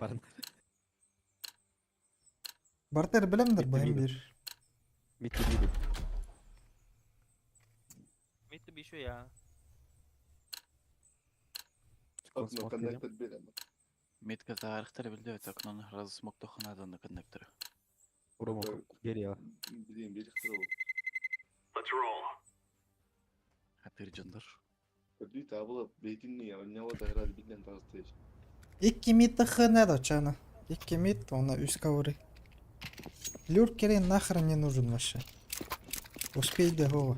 Barın. Barter bilemdir bu Bitti, hem bitti. bir. Bitti değil. Bitti bir şey ya. Konsumot Bakma vereyim. connected bir ama. Метка тарихтар билди өтөк нон разысмоктохонадан коннектор. Урум geri ya. Bileyim bir ihtira bu. Хатыр жандар. Bir tablo beytinli ya. Ne var da herhalde bilden tartışıyor. 2 мит надо, чана. 2 мит, он üst ковры. Люркерин нахрен не нужен вообще. Успей до его.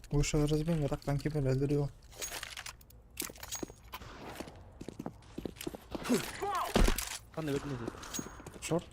Уши разбим, я так танки öldürüyor. Kan öldü ne? Short.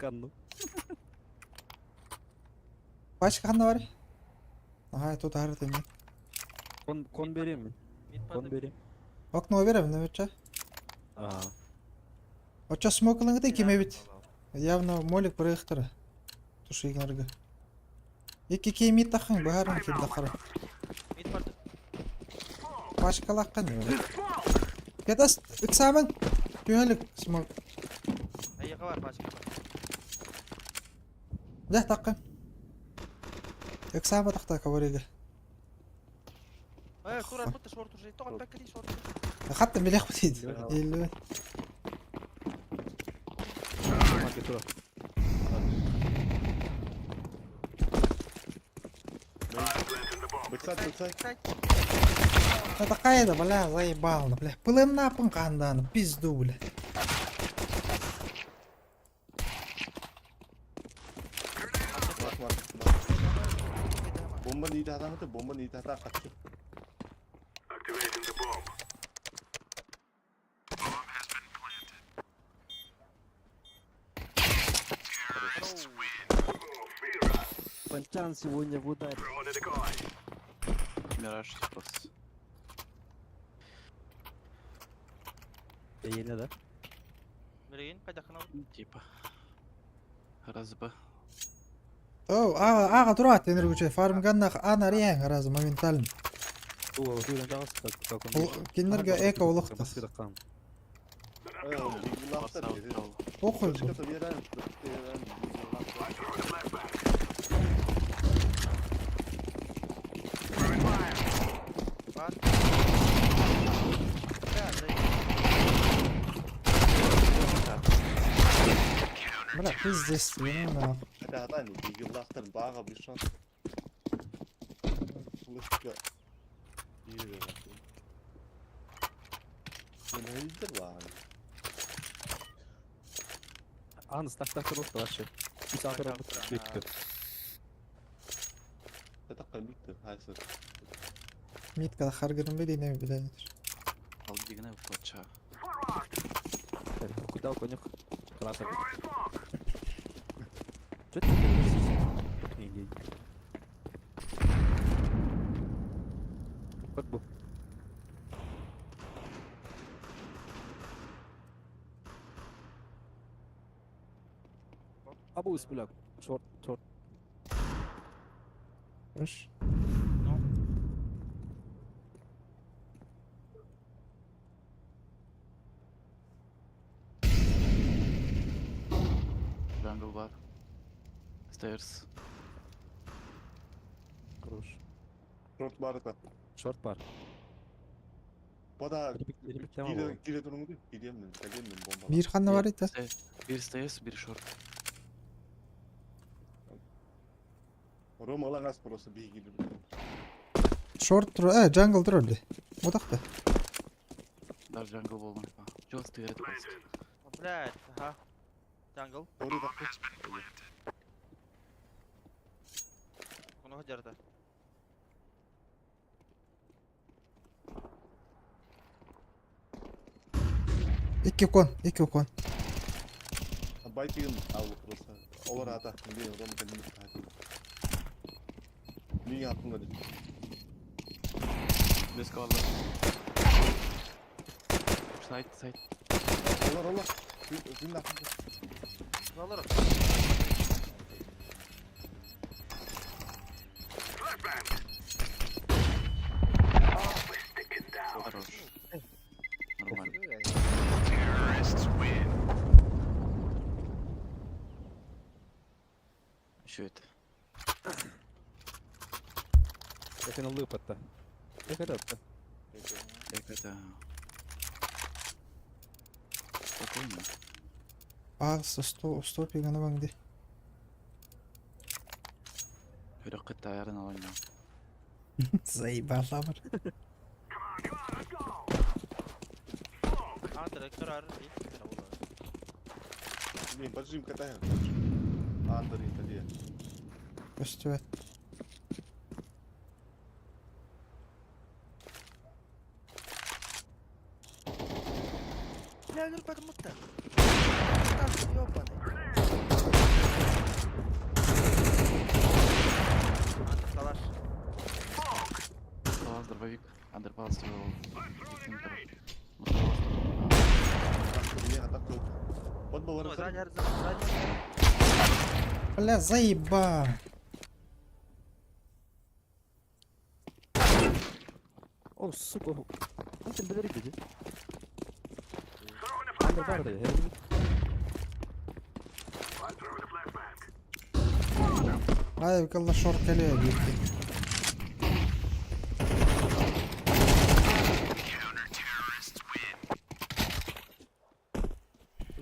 Kanlı. Başka kan da var. Aha, тут harita нет. Kon vereyim mi? Mid Kon pad'ı. vereyim. Окно уверен, наверное. Aa. Вот сейчас смокалыңды кеме бит. Явно молик проехтары. Тушигнарга. Екі кеме тахың барын келді қара. Mid pad'ı. Başka laqқан не? Кетас, иксамын. Түйелік смок. Ayağı var başka. Да, таққан. Иксамы тақта каварига. Сура бутта шорт уже. Тоғат бәккәди шорт. Хаттым билек бітейді. Елі. Market tura. Быксай. Это какая-то, бля, заебал, бля. Пылым напын қанданы, пизду, бля. Bomba neydi adamı bomba neydi hata kaçtı. Панчан сегодня в ударе. Мираж спас. Yine de. Bireyin kayda kanalı. Типа. Разбы. О, аға тұрады, енергіче. Фармганнақ ана рең разы моментально. О, сүйден жағыз как он. Кеннерге эко олықты. Басқы даққан. Bilgiler Оқой бұл. Çıkata bir yerden. Var. Ya, Бля, пиздец, ең нахуй. Hadi hadi hani bilgiler bağa bir şans. Flaşka. İyi de bakayım. Ne neydi var? Анс, так просто вообще. Misafir olmak bekliyor. Это kalite. Hayır. Миткада харгырын бейдей білейдер. Алды дегенде плача. Куда конек? Красок. Что ты? Вот bu. Abu üstüne. Short. Үш. Jungle var. Stairs. Хорош. Short barda. Short var. Bu da Benim tamam bu. gire durumu değil. Gireyim bomba. Bir қаны бар еді. Bir stairs, bir short. Roma olan az burası bir gibi. Шорт тұр, джангл тұр өлді. Одақта. Dar jungle болмай. Жол стairs бас. Блядь, ага. Jungle. Orada da Bunu hajarda. 2 кон. Байтигин алып просто. Олар ата. Мен ром келмей кайтып. Мен аттым да. Без калды. Сайт. Олар. Мен аттым. Alırım. Хорош. Нормально. Еще это. Як він липати. Як это? Как это... Спокойно. Стопи гана баңди. Хүрек тайрын алайын. Заебала бар. Direktör arır değil. Мен поджим катаем. Андер италия. Көстөбөт. Я говорю, потому что. Так, ёбаный. Калаш. Палас, дробовик. Андерпалас строил. Мен атак кылып. Вот Ну, балар. задняя. Бля, заеба. О, сука. Антон білерік деді. Андер бар деді. Ай, калла шорт келе бирки.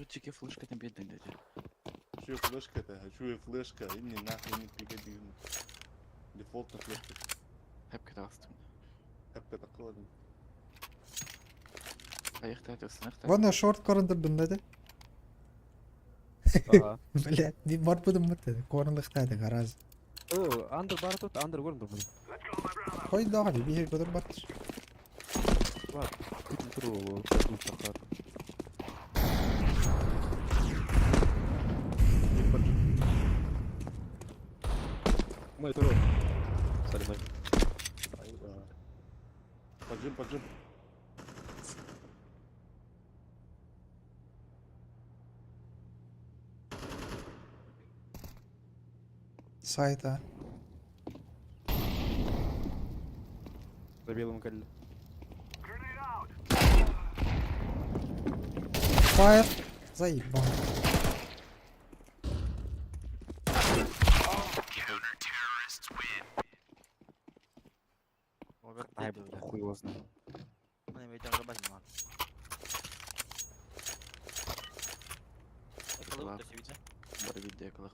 Чеки флешка там бедный дядя. Şu флешка это, şu флешка, и мне нахуй не пригодится. Дефолтная флешка. Hep kırastım. Hep de takıladım. Ayakta atıyorsun. Вона шорт корындырдым деди. Ага. Бля, мен барып будым деди. Корындыктады гараж. О, андер бар тут, андер көрдім бұл. Кой дагы бие көтөр бат. Бар. Күтін тұру ол. Күтін сақар. Мен поджим. Мой тұру. Салимай. Поджим. Сайта. За білим каллі. Фаер. Заеба. Ай, бля, хуй его знає. Bunu meydan kapatayım lan. Yakalayıp da seveceğim. Bari bir de yakalak.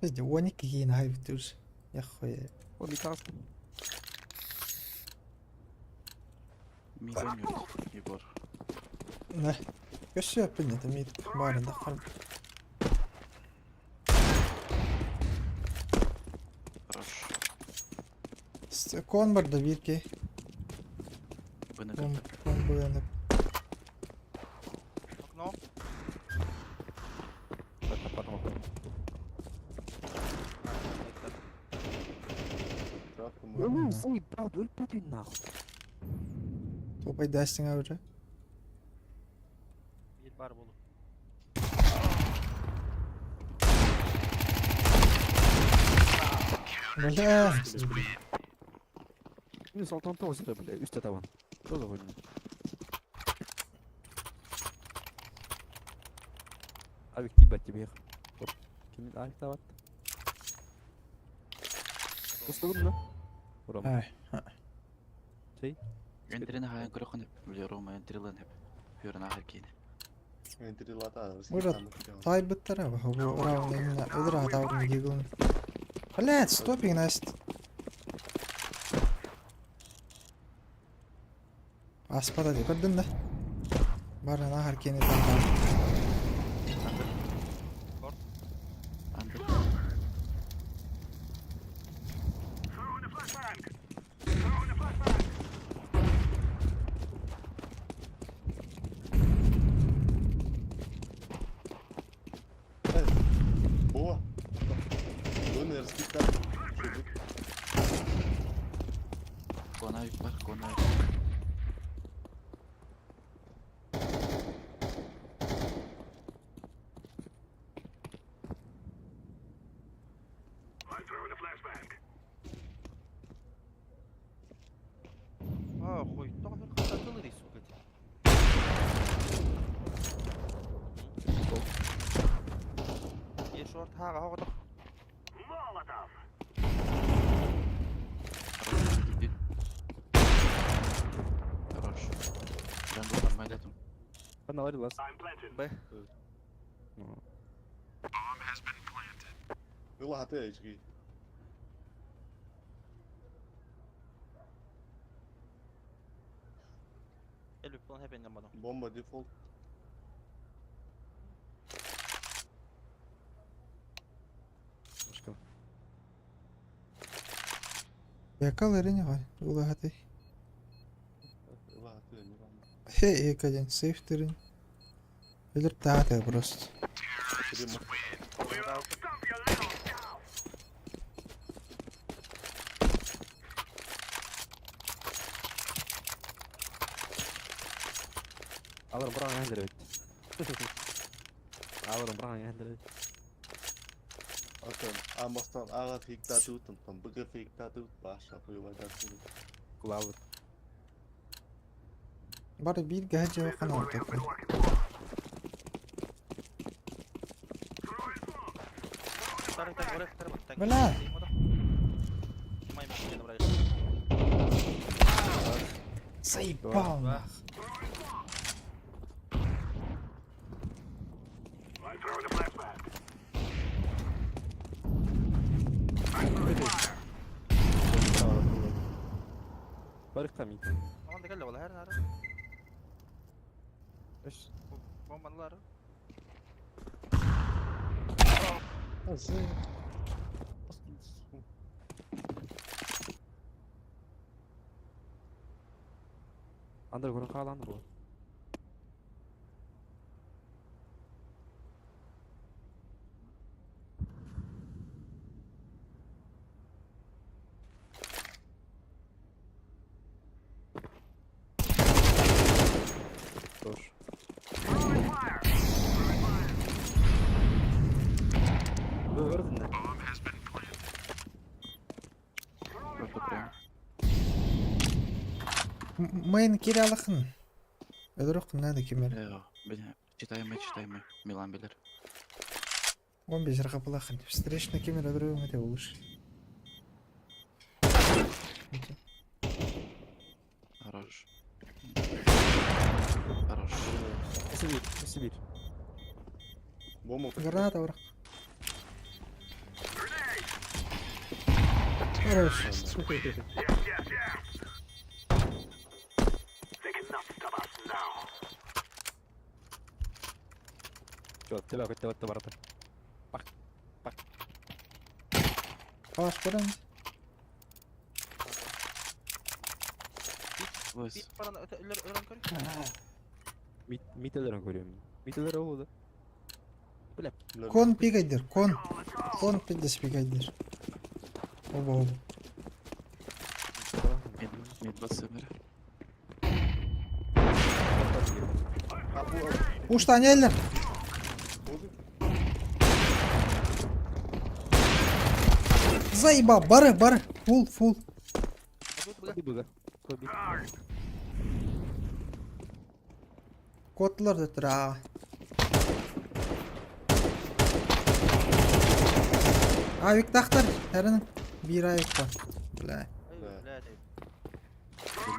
Bizde 12 кейін хайп дүрс. Я хуя. О, митасын. Мизон yok Егор. Не. Көсө принято мид барында харп. Хорош. Кон бар да бирки. Быны Кон буянып. Okno. Так, потом. Трапкам. Заебал, өлпөтін нахуй. Топай дастинга уже. Bir bar bulu. Бля. Минус 69 еді, бля, үсті табан. Что за хуйня? Авик тибат тебе ехал. Кемін авик табат. Устығын да? Урам. Ай. Şey? Entrine hayan kırıkın hep. Biliyorum entrilin hep. Hürün ahir kiyini. Вентилятор. Мурат, тай биттер аба. Хобо урау нейна. Өдір атаудың гиглын. Блядь, стопинг наст. Аспада де көрдün да. Барын ахар кені таңдау. Andır. Кона вик бар, кона вик. Хуй, только хотел рис, сука. Шорт, хага, хага. Хорош. Джангл нормально там. Ben de var ya lan. Б. يلا هاتي HG. Elbük bunu hep engem adam. Bomba default. Başka. Якал эрене гай. Улагатый. يلا هاتي Emirhan. Хе, экаден. Сейф терен. Элер таатэ просто. Primo. Alırım bırak yendir evet. Alırım bırak yendir evet. Bakın Amas'tan ağa fikta tutun. Tam bıgı fikta tut. Başa koyulaydan sonra. Kulağılır. Bari bir gece bakan oldu. Так, так, враг, так, так. Бля. Май, не добра. Заебал нах. Barık tam iyi. Aman da gel valla her nara. Eş. Bombalar. Nasıl? Underground kalandı bu. Dur. Gördün mü? Просто прям. Мейн киралахын. Ödürük nerede kimler? Бля, читаемый. Милан билер. 15 рахапылахын. Встречный кемер ödürüğüm öte olur. Хорош. Хорош. Nesi bir. Bomba. Граната бırak. Хорош. Çok telafette barata. Паш, берем. Войс. Bir paran ölen körü. Mitelerden görüyorum. Miteler oldu. Кон пигайдер, кон. Кон пидес пигайдер. Оба оба. Мид басы мэр. Ушта нелер. Заебал, бары. Фул. Hadi bu da. Kobi. Котлар да тұра. Авик тақтар, әрінің. Bir авик бар. Бля.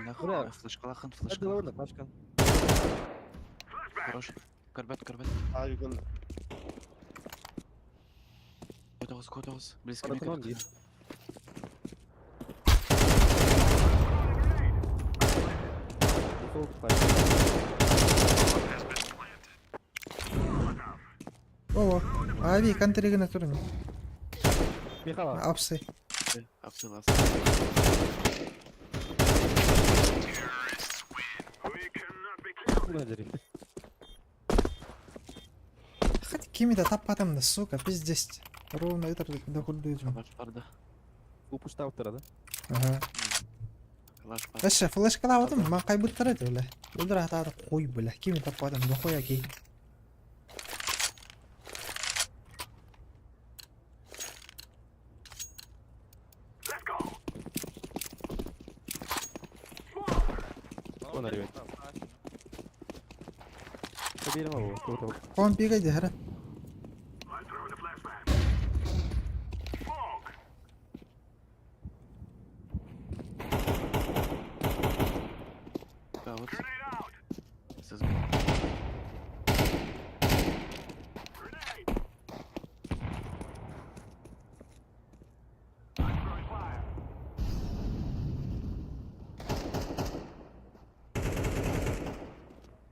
Bля, Бля, флешкалахан, Hadi orada başkan. Хорош. Карбет. Abi gel. Котовс. Близко Баратон мне. değil. Default fight. Ова. Авик антырегіне тұрын. Михала. Апсы. Апсилас. Bu nedir? Хоть кеми-то таппатым да, сука, пиздец. Ровно это да хуй дойдем. Барды. Bu pushta avtırdı. Ага. Flash var. Eşe flash kılamadım ben kaybettiredi öyle. Öldür hata koy böyle. Kimi tapadım bu koya ki. Ona gel. evet. Tamam, aç. Tabii ama bu. Doğru. Kon pigaydı herhalde. Out. Siz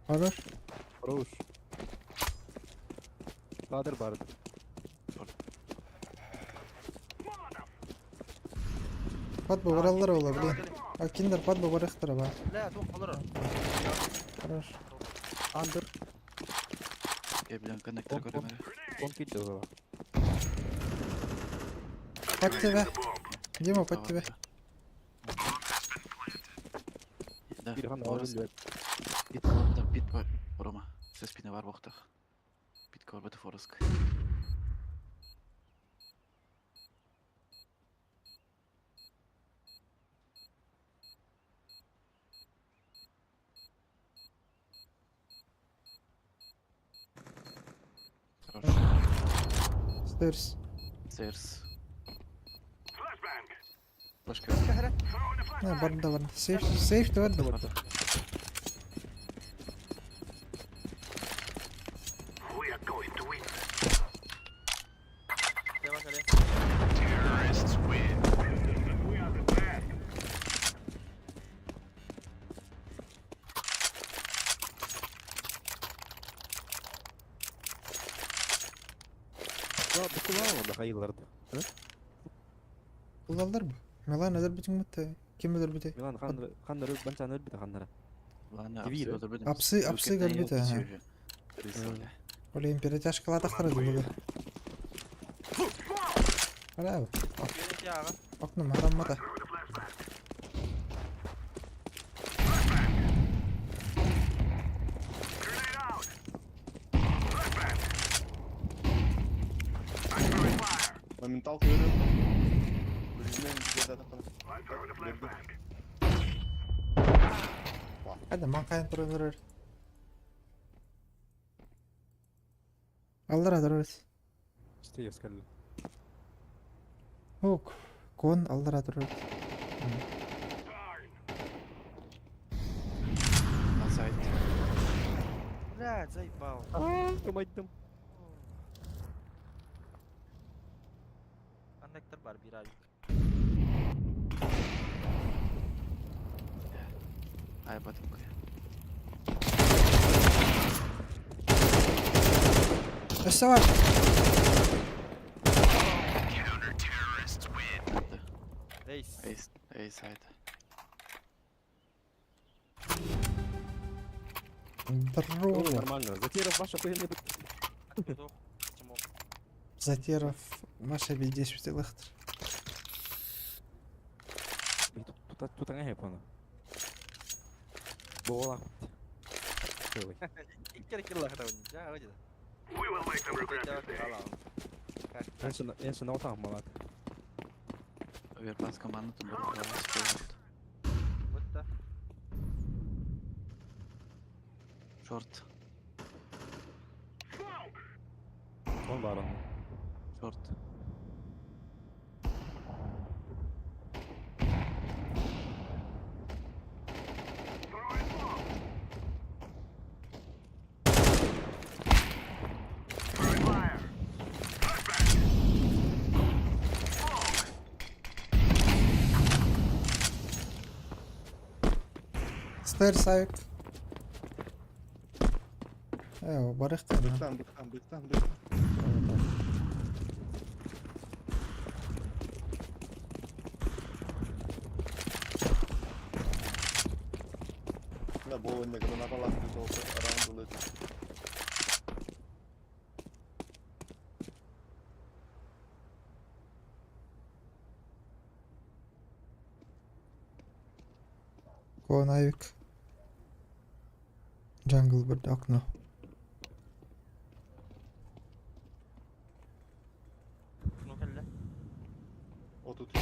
Olur. Roş. Bahadır bardı. Pat bu buralar olabilir. Akinder pat bu barıktır ba. لا توقف ضرر Хорош. Under. Gelebilen connector Kon- kon- göremedi. Kon gitti o zaman. Pat тебе. Дима, под тебя. Да, Bir han Boris. ağrın Pit korda, pit var. Roma. Ses pine var vakta. Pit korda Forest. Хорош. Stairs. Stairs. Flash Ne barda var. Safe de var da var. devam عليه Ya bu kullanamadı hayırlardı. Kullanılır mı? Melan nedir bütün mütte? Kim bilir bir de? Milan kanları ben sana bir de kanlara. Ладно, Твида. Апсы горбит, ага. Оля императяж кала тахтара дulu. Bravo. Gelin ya aga. Oknum haramada. من طاوله هنا بالجنين كده دخل Hadi mankayın durur. Allah durur. İşte yaskalı. Huk. Kon Allah durur. Outside. لا زي باو Kamaydım. connector var bir aylık. Ay batım koya. Üstte var. Nerede? Ace. Ace side. Здорово. Нормально. Затеряв ваша хуйня. Отпудох. Смог. Затеров. Маша бедесь в телахтер. Tutana hep onu. Boğulan. Şöyle. İlk kere kill lakta oynayacağız. Ya öyle de. En son otan mı lan? Overpass команду там было спорт. Вот да. Short. Son var onun. Short. Stairs ayık. Evo barık dedi. بيتام لا بو انك انا طلعت اراوند Konayık. Jungle bir okno. شنو كله Ototune.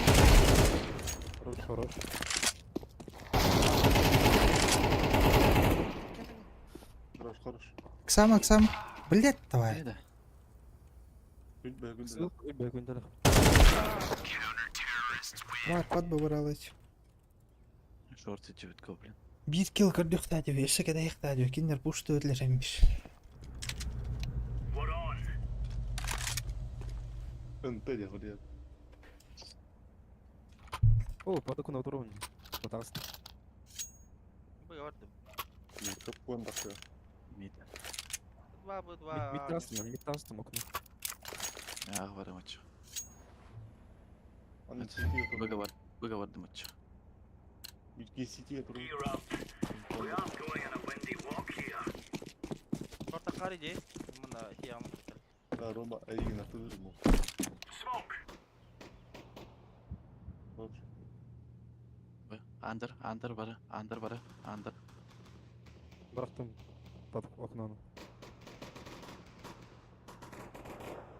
Хорош, хорош. Хорош, хорош. Ксама, ксама. Блять, давай. Нейде? Gülbe, gülbe. Сыл, бе күнделік. Var, pat bu buralıyız. Шорти жибит гоблин. Bir kill kırdık tadio. Eşek edeyik tadio. Kinder puştu ödüleşemiş. Önte de hadi. О, пада kuna oturun. Потағыз. بقى ورد Çok kuan bakıyor. Мид. два два Мид тастым окно. Я говорю матч. Anne City'ye kurun. Выговор матч. Ülke City'ye kurun. شرطة خارجي من هي عم Ya Roma ayı atılır mı? Bak. Андер бары. Андер. Бұрақтым. Под окноны.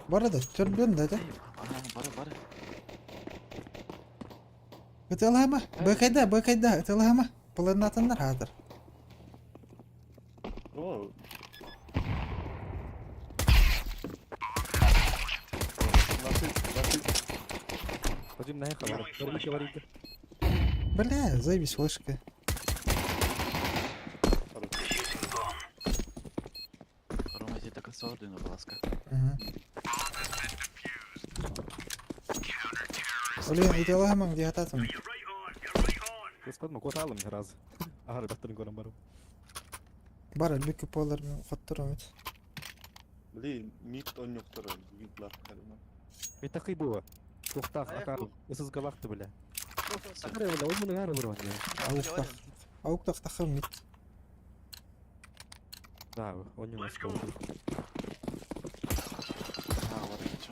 Bu arada türbün dedi. Бары. Itılama. Bökayda. Itılama. Pılın atınlar hazır. Oo. Nasıl? Пойдем на эхо, Варите, варите. Бля, заебись, вышка. Рома зі така солодина, будь ласка. Ага. Блин, итыламаң diye atasın. Господи, кот алым раз. Ағар баттырын көрім барым. Бар, лүкі полармен қоттыр өмет. Блин, мид он yok tarafı. Mid var kalma. Мен тақи бұға. Тоқтақ, Аяқ ақарым. Есіз қалақты біле. Ақар біле, ол мұның әрі бұрын. Ауықтақ. Ауықтақ тақы мит. Да, он не нас көрді. Вот матч.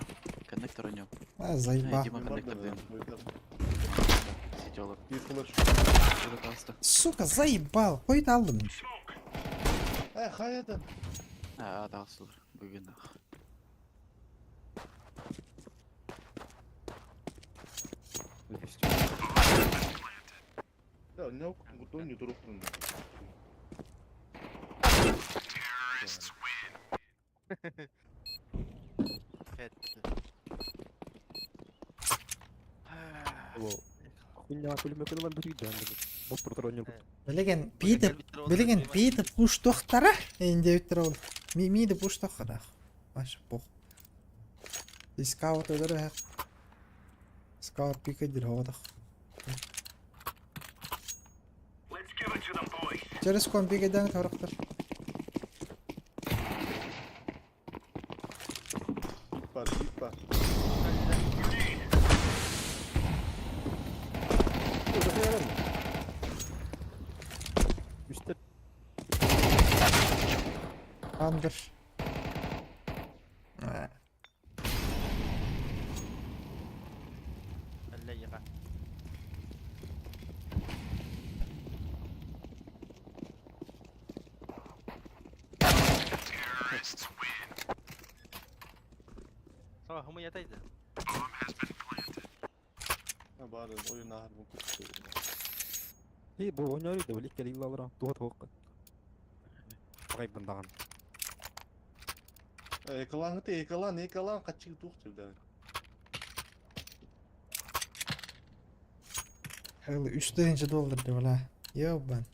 Коннектор у нього. А, заеба. Дима коннектор ден. Сетёлок. Bir flash. Burada kalsın. Сука, заебал. Қойды алдым. Hayatım. Ha, daha sılır. Bugün. Ya ne yok? Bu ne durup durun. Хуйня, пулемет var bir gidiyor. Bot burada yok. Білеген пейті пуш тоқтара. Енді өттір ол. Миді пуш тоқтара. Башы, пох. Скаут өдірі әқ. Скаут пикедір оғадық. Через кон пикеден тарықтыр. Git var. Üstte Анdır. Ha. الليقة صح هم يتيجا Ha bari oyun ahır bu kutu. iyi bu oynarıydı. Böyle ilk kere yıllar alırım. Tuğa tuğa. Bakayım bundan. Eklan kaçık tuğ çevde. Hılı $3 dolar. Yo ben.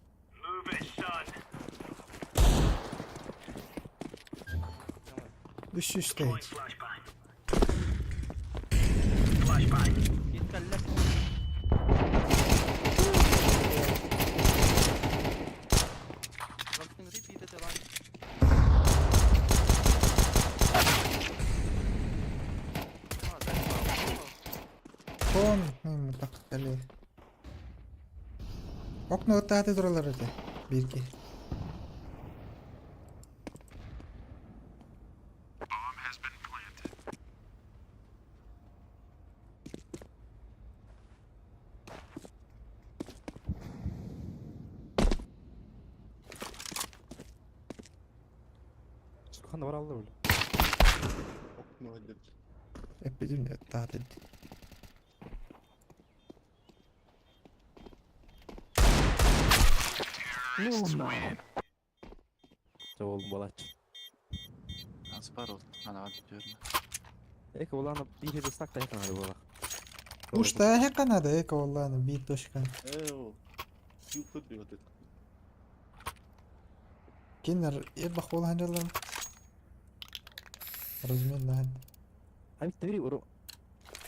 $3. يتكلم Something repeated around. Kon. Bak deli. Okno ötəti duralar ötə. Bir ki. Kanı var Allah öyle. Okunu halledeceğim. Hep bizim de daha dedi. Çok oldum balaç. Han sparar åt han har aldrig gjort det. Eka olana bir hedi stak da yakın hadi balak. Ушта хекана да эко олланы бит тошкан. О, юкты diyor dedi. Кинер ебах ол ханжалар. Размен да. Abi tebrik uru.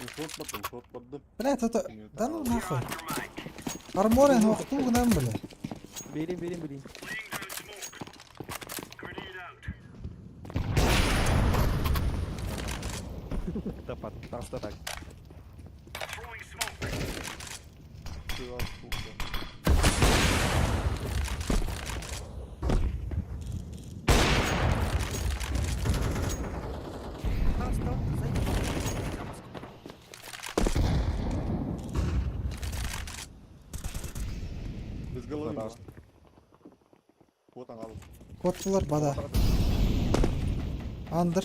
Ушотmadım. Блядь, это да ну нахуй. Арморен оқту гынан биле. Vereyim. Tapat, taşta tak. Biraz soğuk. Без головы. Пожалуйста. Вот она. Коттулар бада. Андыр.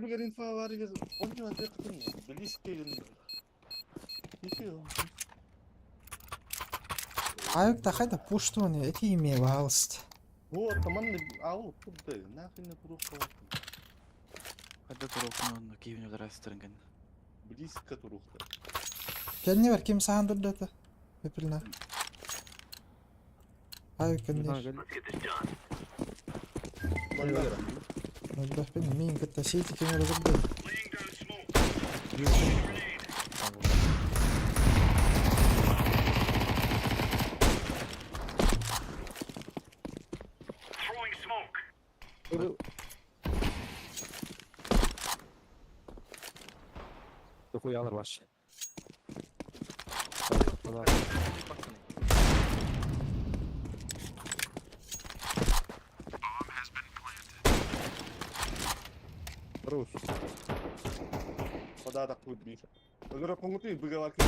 Bir info var ya. Onu da yakın ya. Близкий. Нифига. Аюкта хайда пуштуны эти имя валст. Вот, команда ау, куда? Нахрен не просто. Hadi turukun kivini udarastırın. Близко турухта. Келне бар ким сахан дурдата. Пепилна. Аюк Kanka кендеш. gel. Бандера. Набах бен мин кытта сити кемер дурда. Dokuyu alır baş. Allah. Рус. Подарок будет бить. Когда помогли, выговаривали.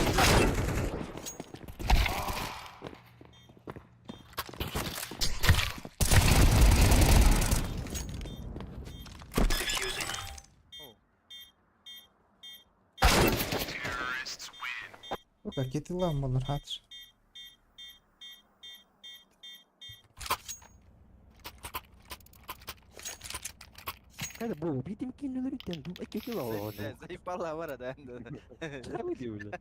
Ока кетилам болар хатыр. Hadi bu bizim kendileri kendim ekeki la o. Zayıf vallahi var ada. Ne diyor öyle?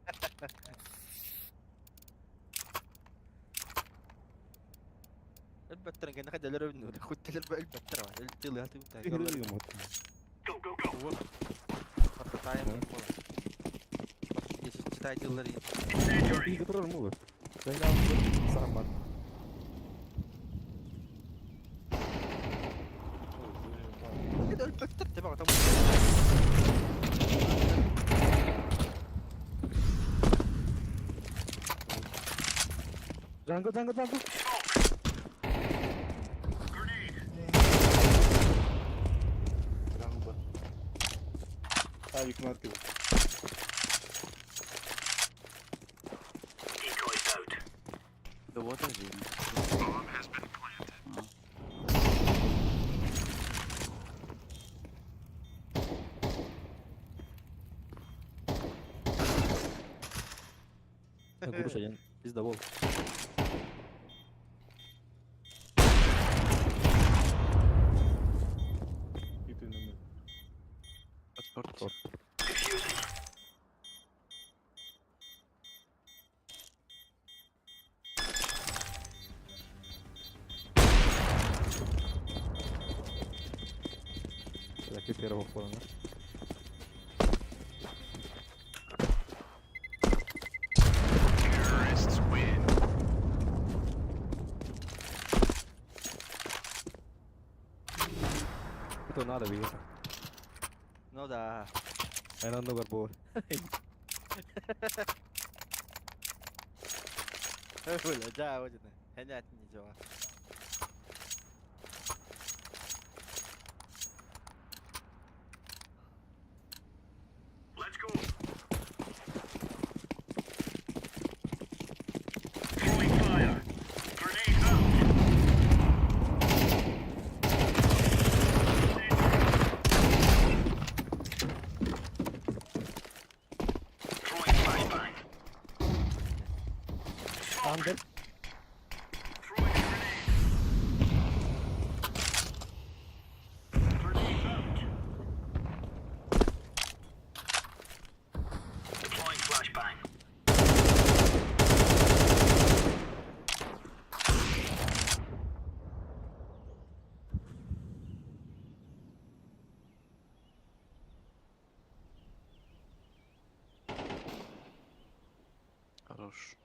البتر كان خد الربن كنت البتر البتر هاتي وتاعي Ne diyor mu? Читайте лари. Bir götürür mü olur? Ben de aldım. Sana bak. كده البتر تبعه طب Jungle. Рамба. Авик маркер. Det var det ju. Kuruş ayın. Biz de bol. Гиты номер. Sport. Rakip yere bak falan. Ito nada bigyan. No da. Ayun ang lugar po. Wala dyan, wala dyan. Hanya natin yung jowa. Under. Хорош.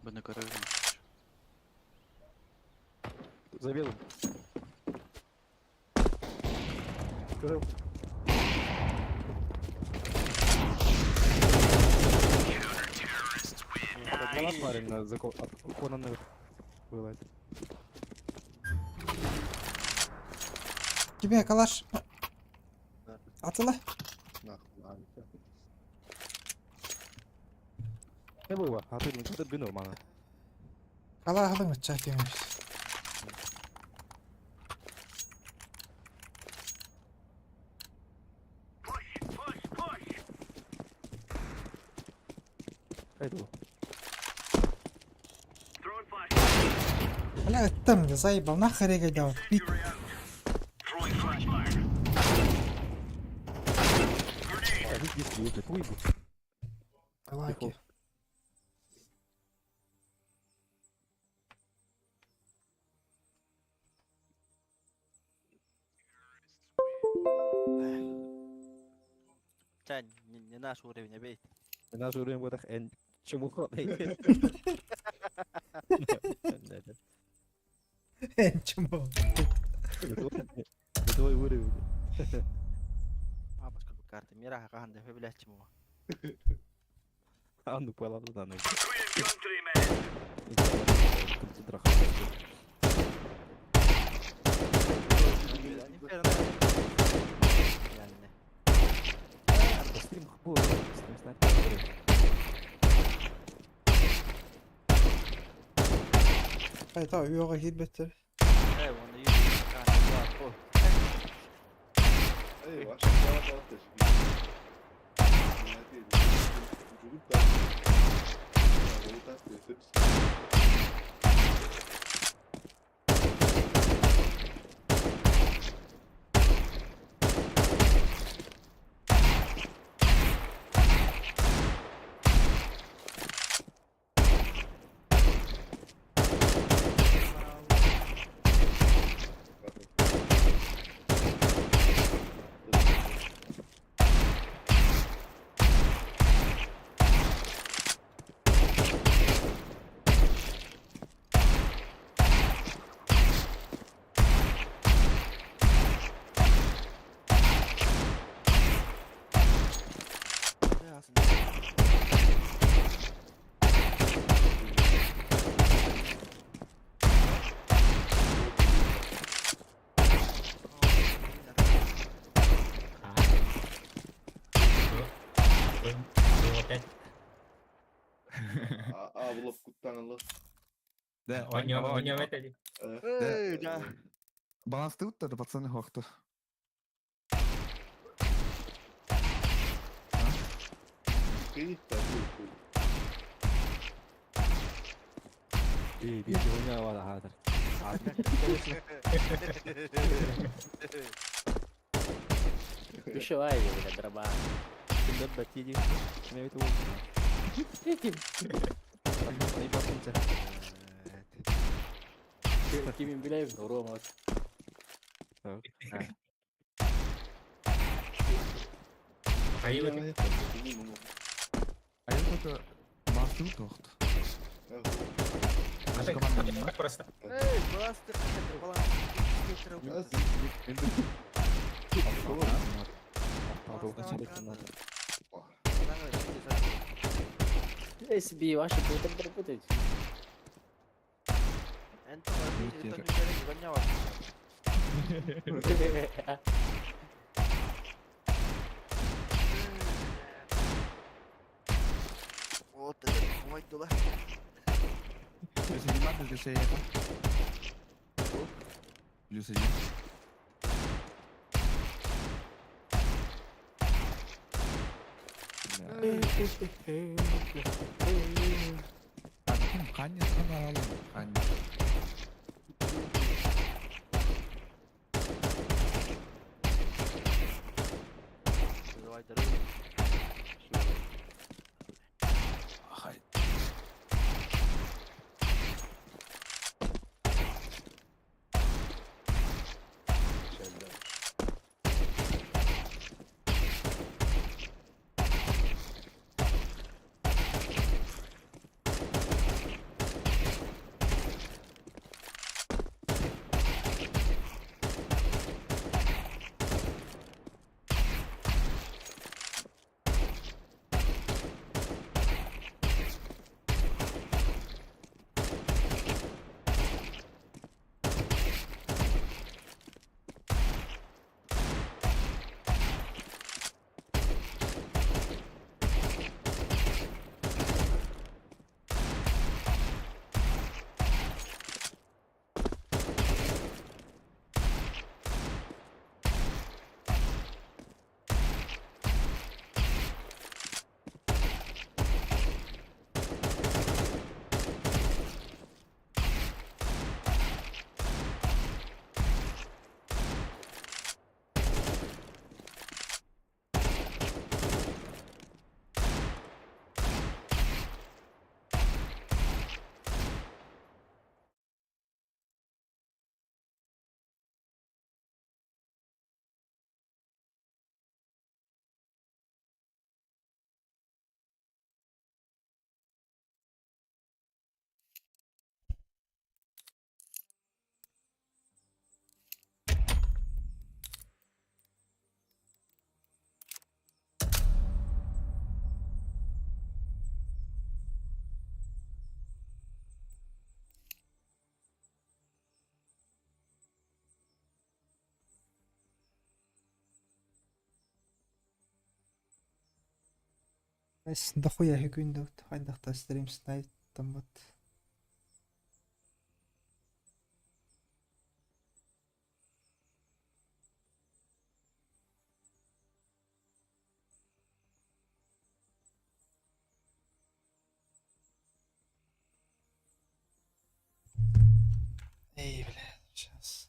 Би не корив. Завел. Корил. Гранат парень на окона не вилазь. Kime kalaş? Atıla. Нахуй, Альфа. Ne bu var? Hatırlıyorum. Hatır bir normal. Kala alın mı çakıyormuş. Haydi bu. Бля, там я заебал, нахер я гайдал. Бит. А, тут есть люди. Уйду. Лаки. Чань, не наш уровень, обейт. Наш уровень вот так. Чему хватает? Чмо. Это твой уровень. Папочка карты. Мира хакахан да блять чему. А ну понял, да, ну. Стрим хпу, стрим снайпер. Hej, ta öra helvete. Evo, ne yürü. Kartı var, koy. ايوه عشان تعرف تعرف تشبيه. الجهود بتاعت الجهود بتاعت الفيبس. Avlap kutlanılı. Ойнёмете. Да. Баланс тут, да, пацаны, хохту. Київ та Київ. И бьет его не вала хатер. Еще ай, бля, дроба. Ты баттиди. Не это вот. Не баттинца. Кимин Беляев, Рома. Я А я тут баланс тут, хохту. Başka bandım var. Просто. Эй, бластер, баланс. Biraz Долго челик надо. SB ваши будут работать. انت ما Нет, فيش я- انت مش غنيا Вот это хватит туда. Плюс один мат, плюс один это. Плюс один. Бля. А bakayım Kanye sana alalım. Kanye. Давай, дорогой. Hayır. Guys, дохуя хикуин давт. Хайдахта стрим снайт тамбат. Эй, бля, сейчас.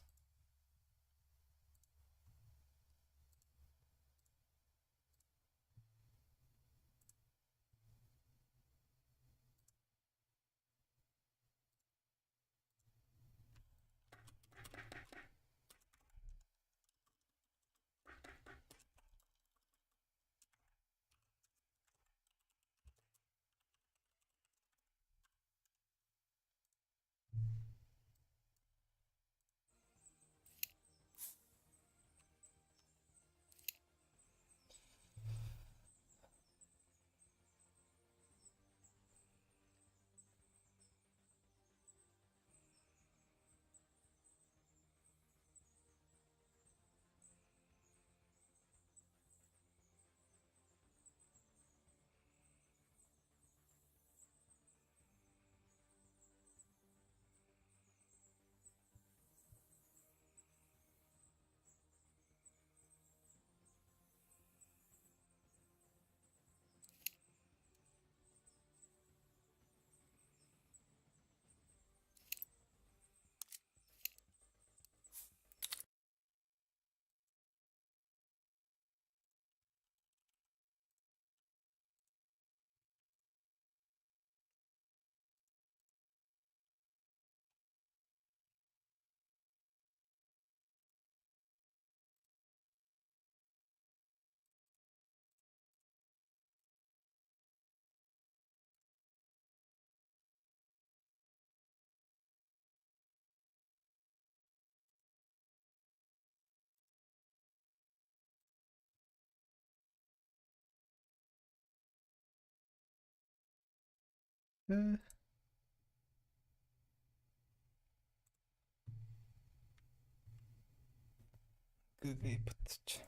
Э. Гыгый пытыч.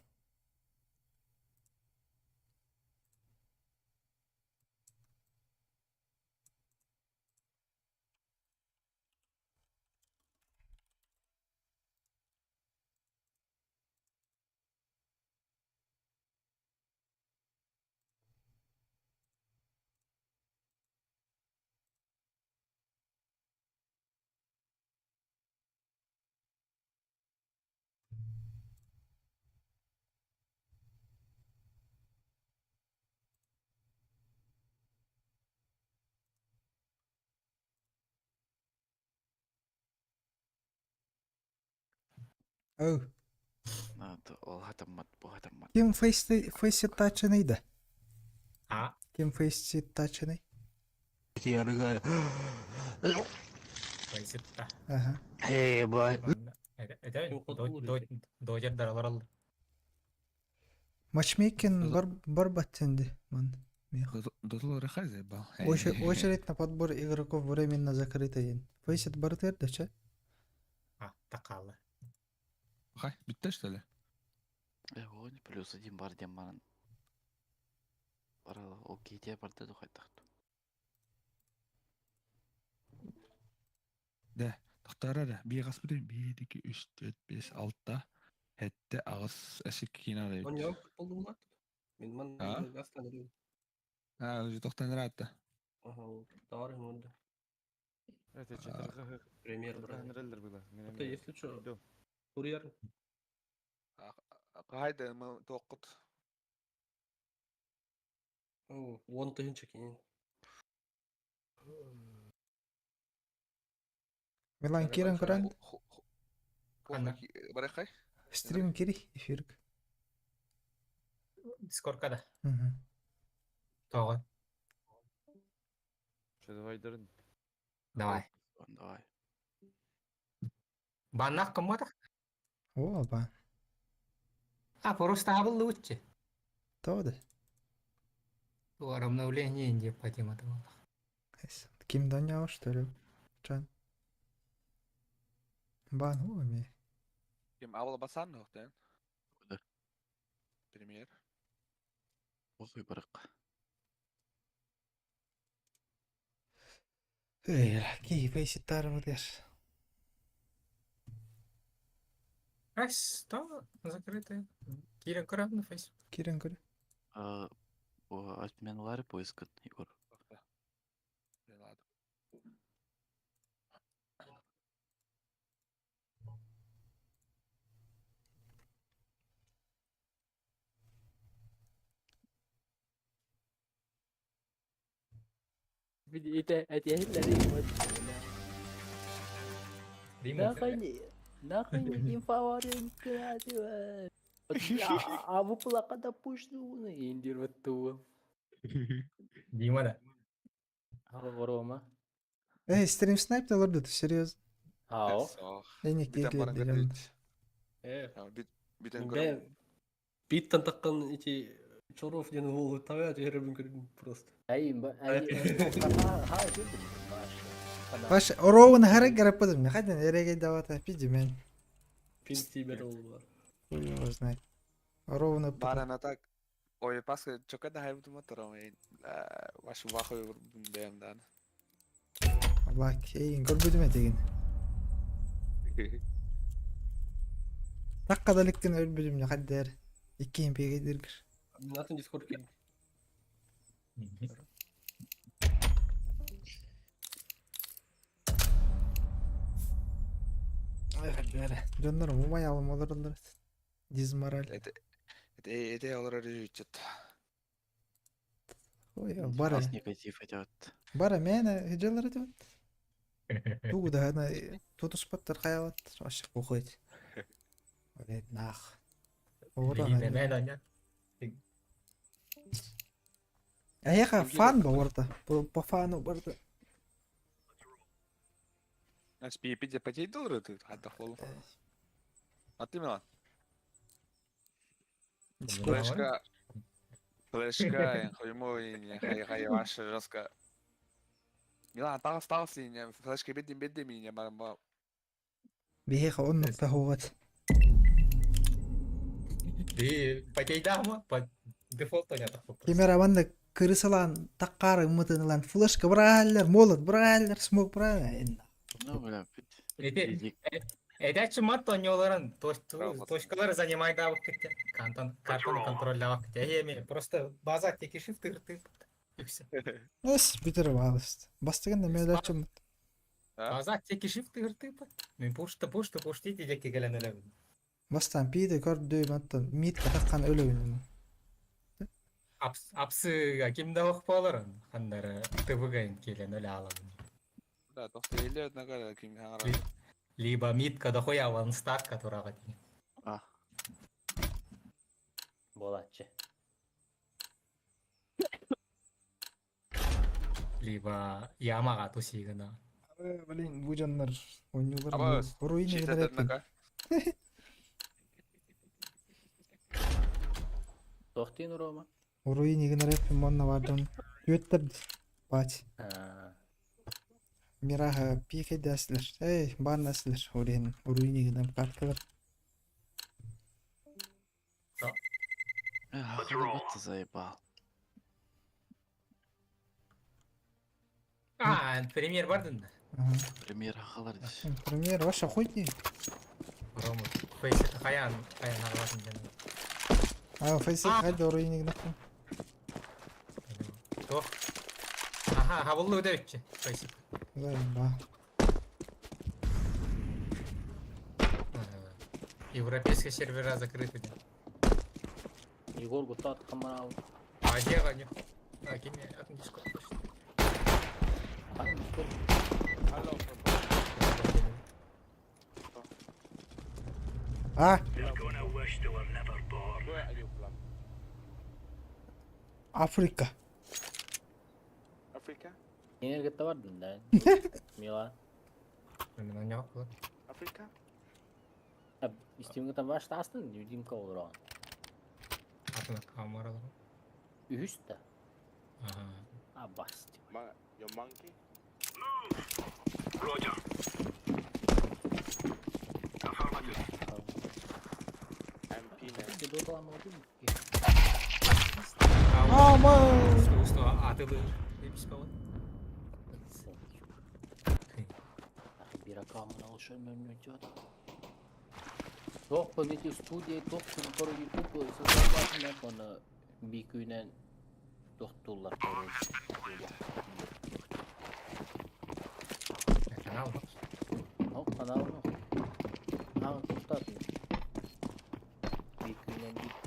Оу. Ол хатаммат, бу хатаммат. Ким фейси тачынıydı? А, Ким фейси тачыны? байсетта. Ага. Дойер даралар алды. Матчмейкинг бар баттенди. Ман. Дозло рахазе ба. Очередь на подбор игроков временно закрыта. Фейсит бартер да че? А, тақалы. Хай, битті что ли? Он +1 бар деманын. Бара о кейте барды дохайтақты. Де, тохтара да. Bir gaz bile 1, 2, 3, 4, 5, 6. Hette ağız eşik kina da. Он yok buldum lan. Benim Ha? gazdan arıyorum. Ha, özü tohtan rahatta. Aha, doğru mu orada? Это четыре Премьер, брат. реллер было. Это если что, курьер. Haydi mı toqut. О, вон тыгынча кейін. Милан кирен көрән. Ана. Барахай. Стрим кири эфирг. Дискоркада. Мгм. Тоғы. Что давай дырын. Давай. Давай. Баннақ кім бата? О, ба. А, просто абылды өтчі. Тоды. Обновление инде патиматы болды. Ким Даняо, что ли? Чан. Бан, о, ми. Kim avla basan yok den. Öyle. Premier. Ой, барық. Эй, ки фейсит тармы дер. Райс, то закрытый. Кирен көрәм на фейс. Кирен көрі. Мен лары поискат, Егор. Это я Нахрен инфоварен креатива. А вы плакада пуштуны индир ватту. Дима да. Рома. Эй, стрим снайп да лорду, ты серьезно? Ао. Эне Biten кири bana дирем. götürdü. Biten Бе, görüm. биттен таққан эти чоров ден ол тавят жеребін көрдім просто. Баш, ороун харак гарападым. Не хаден эрегей давата пиди мен. Пин тибер ол бар. Хуй его знает. Ороун Barana tak. Oye, paska çok da hayır tutma taramay. Başı bakıyor benden. Allah keyin görбүдүм деген. Таккадалыктын өлбүдүм не хадер. 2 МПге диргир. Натын дискорд келді. Ай хадер. Жоннор мумай алым олорлор. Дизмораль. Ede olarak rüyücüt. Ой, бара. Нас негатив идет. Бара мен хижалар деп. Тугу да ана тутуспаттар каябат. Ашык окуйт. Оле нах. Мен ойнап. Аяка фан ба орта. По фану барда. Нас пипиде потейдил ты, отдохнул. А ты Милан? Флешка, хуйму и хай ваша жестко. Милан тагыс ине флешке бедди мине барма. Бихе оннук та хугат. Di патейда мı? Дефолт ойнадық бұл. Кемераманда кырысылан таққары ұмытынылан флешка браллер, молот браллер, смок браллер. Ну, бля, бит. Эти Эдачи мат ойноларын точкалары занимайды алып кетті. Картаны контроллап кетті. Эми просто база теки shift ыртып. Эс, битіріп алысты. Бастығында мен дәтчім. База теки shift ыртып. Мен пушты дейді жеке келен өлемін. Бастан пиді көрді маттан митка таққан өлігін. Апсыға кимді оқ боларын. Қандары тыбығайын келен өлі алымын. Да, тоқты елі өтіне қара ким хаңара. Либо митка дохуй аван стартка тураға дейін. А, Болатчы. Либо ямаға тусигіна. Блин, bu canlar oynuyorlar. Ama Ruini Şey kadar tetene ettim. ka. Тоқтин Рома. Ruini kadar ettim bana vardım. Yötterdi. Bać. Miraha pike dersler. Ey, bana dersler. Oraya Ruini kadar kartlar. вот ты заебал. Премьер бардın da. Aha. Премьер хахалар дейсіз. Пример, ваша хуй не. Рома, фейсеті қаян ағылатын жаны. Фейсик қайды Ruini kadar. Тоқ. Аха, хабылы өдеветші. Фейсет. Заеба. Европейский сервера закрыты. Егор Гутат Камарау. А где Ваню? Кем я от них сколько? Ah. Afrika. Afrika? Yine gitti vardın da. Mila. Именно не около. Afrika? Ya istiyorum ki başlasın. Yüzüm kavur o. Атына камералар. Üst de. Ага. Ha bastı. Your monkey? MP man. Bir de olamadı mı? Aman. Üstü atılı. Hepsi falan. Bir rakamını alışan önce adam. Yok pameti stüdyo yok sonra YouTube sözler ne konu bir günden doktorlar Канал. Yok kanal mı? Ha tutar. Bir günden git.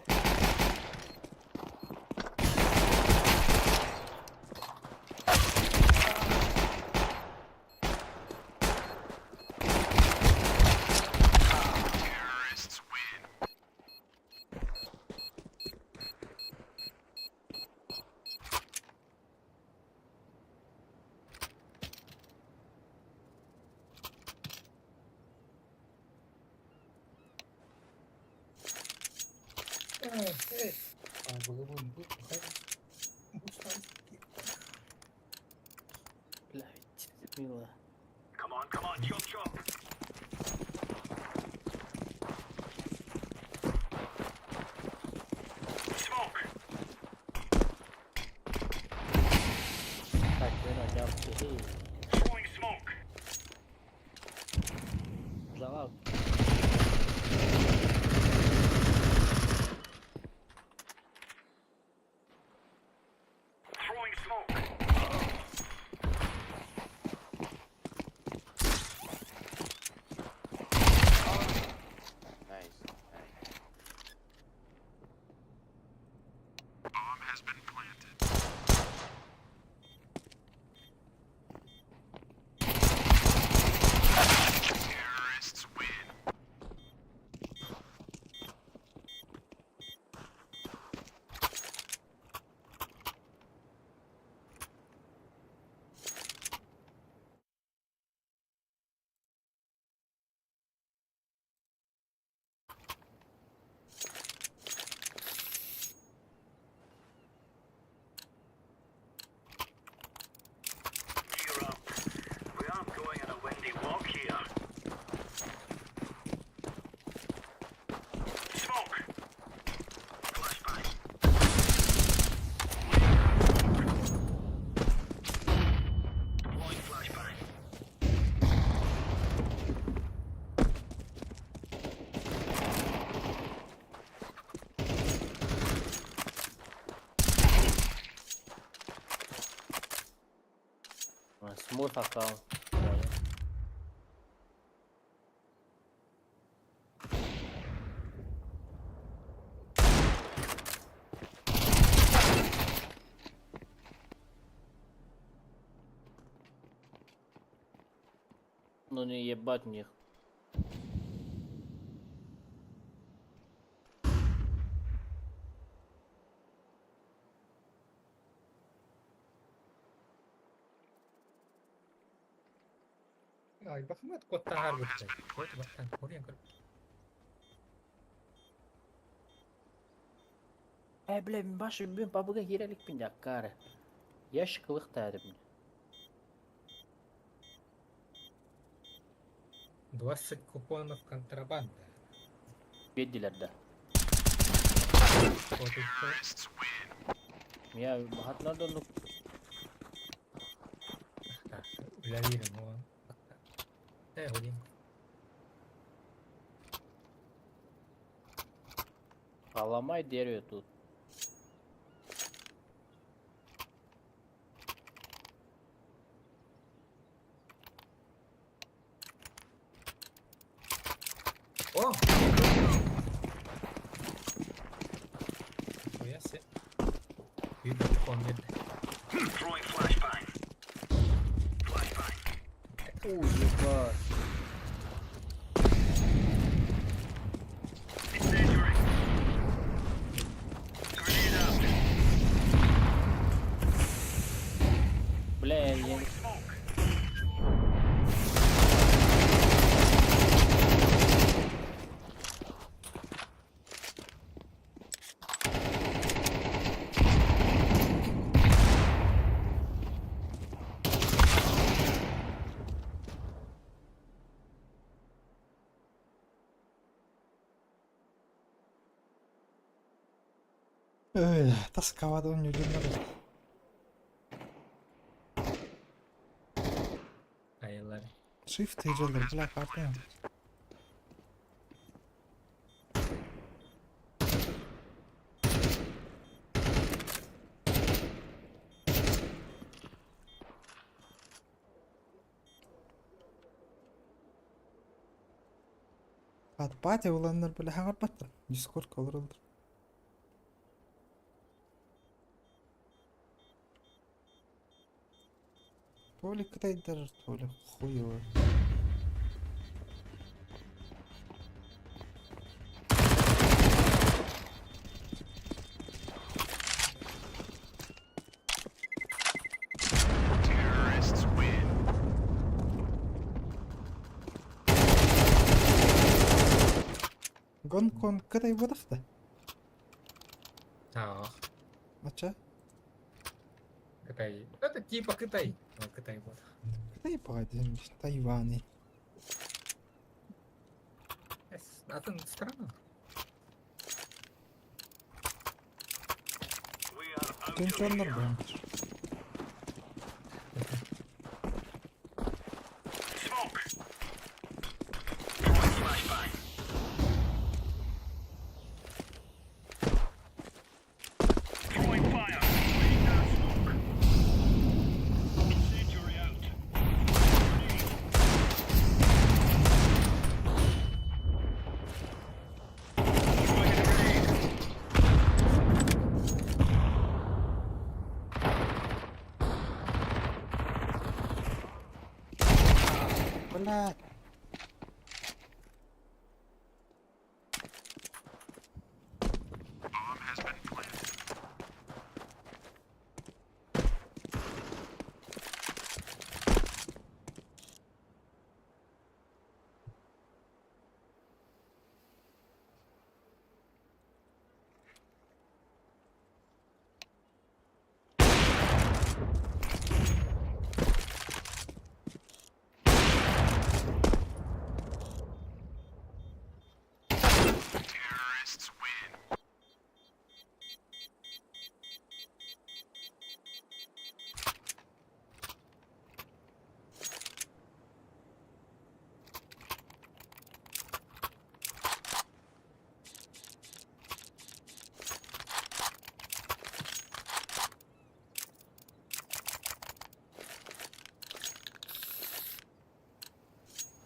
Блядь, мило. Так, ben hocam şey. Жалал. Smooth account. Ну не ебать в них. Ай, бахмет коттагар бүттэй. Кот бахтан корын кор. Бля, мен бабыга хирелик пин яккары. Ящик лыхтады мне. 20 купонов контрабанда. Беддилер да. Вот и всё. Я багатлардан ну Так, уявили, ну. Один. ломай дерево тут. О! Нихуя себе. Видно, он медный. Ебать. Бля, я не... Тосковато у него видно. Айлар. Shift тежелдер, бля, картин. Пати уландар бля хагар баттыр. Discord колорулdur. То ли крейдер, то ли хуёво. Гонкон крей вырахта. А, Ача? Китай. Это типа Китай. Ну, Китай вот. Крей погоди, Тайвани. Это страна. Тенчондар бля. Блядь.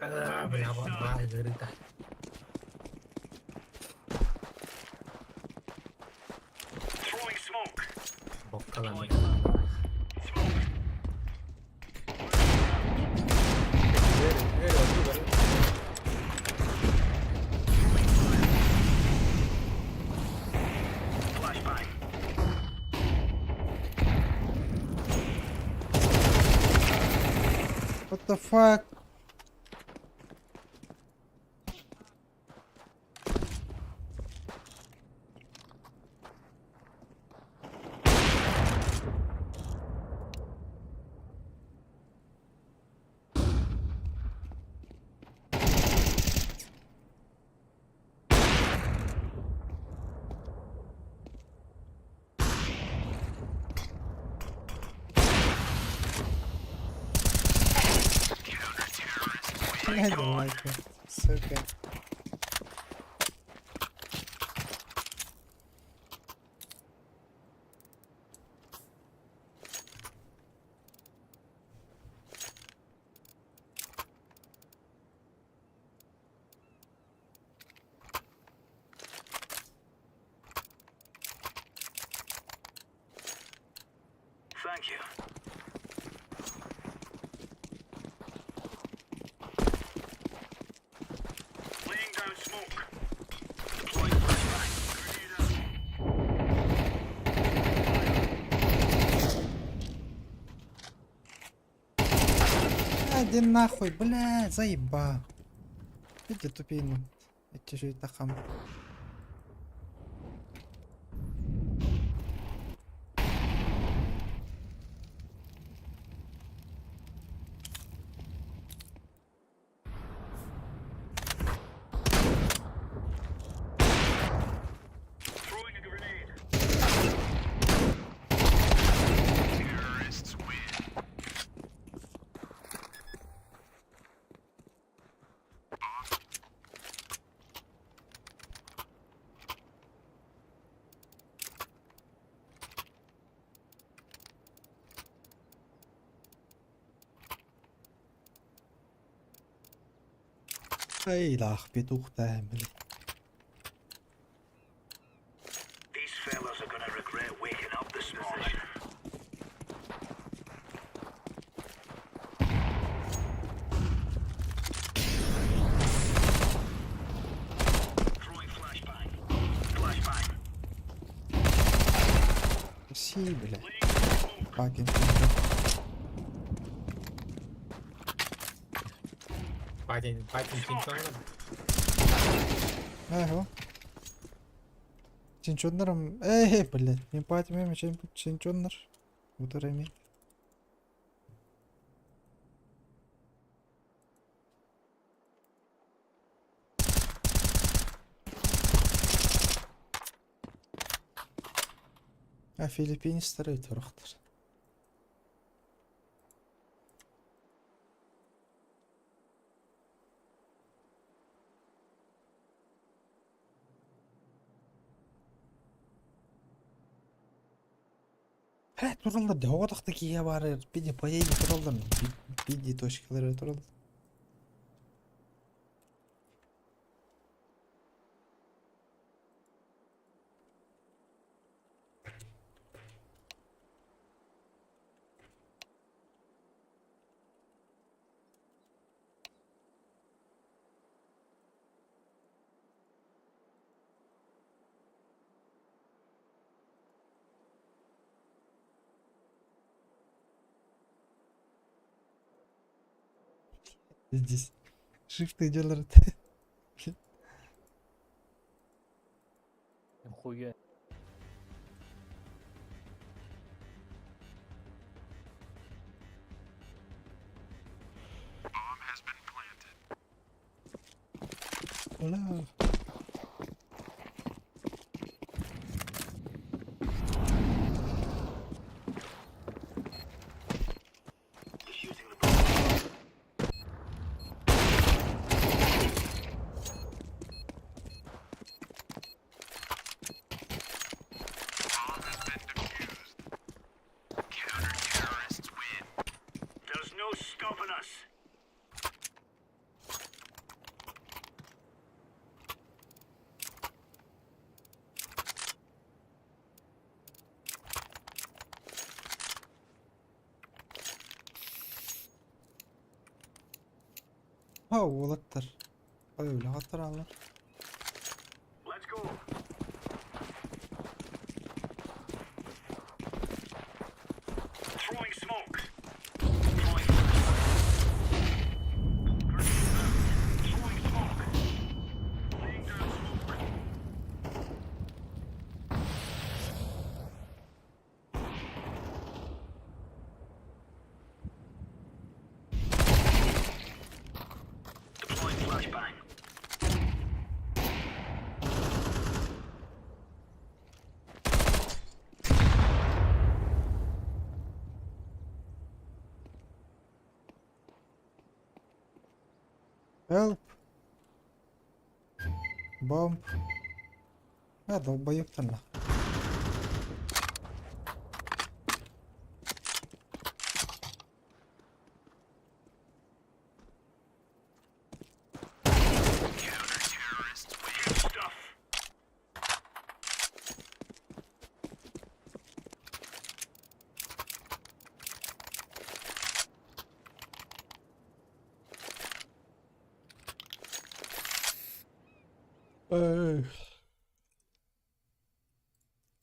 Бля, бай, гырыта. Боккалам. What the fuck? I don't like it. So good. Thank you. Laying down smoke. Deploying flashbang. Grenade out. Иди нахуй, бля, заебал. Иди тупину. Эти же и тахам. Throwing a grenade. Terrorists win. Ай, лах, петух таймли. These fellas are gonna regret waking up this morning. Throwing flashbang. Flashbang. Си, бля. Laying down smoke. Пакин. Патин чемпионы. Ага. Чинчоннарым. Блядь. Мен патимем чинчоннар. Утарами. Филиппинстер турактар. Туралдар доодакта кие барыр. Биде поеди туралдар. Биде точкалары туралдар. Здесь шифты делают. Хуя. Ула. Defusing the bomb. Bomb has been defused. Counter-terrorists win. There's no stopping us. Ha oğlattır. Öyle hatıralar. Let's go. Throwing smoke. Throwing smoke. Laying down smoke. Deploying flashbang. Help. Bomb. Ha долбоёб-то на. Stuff.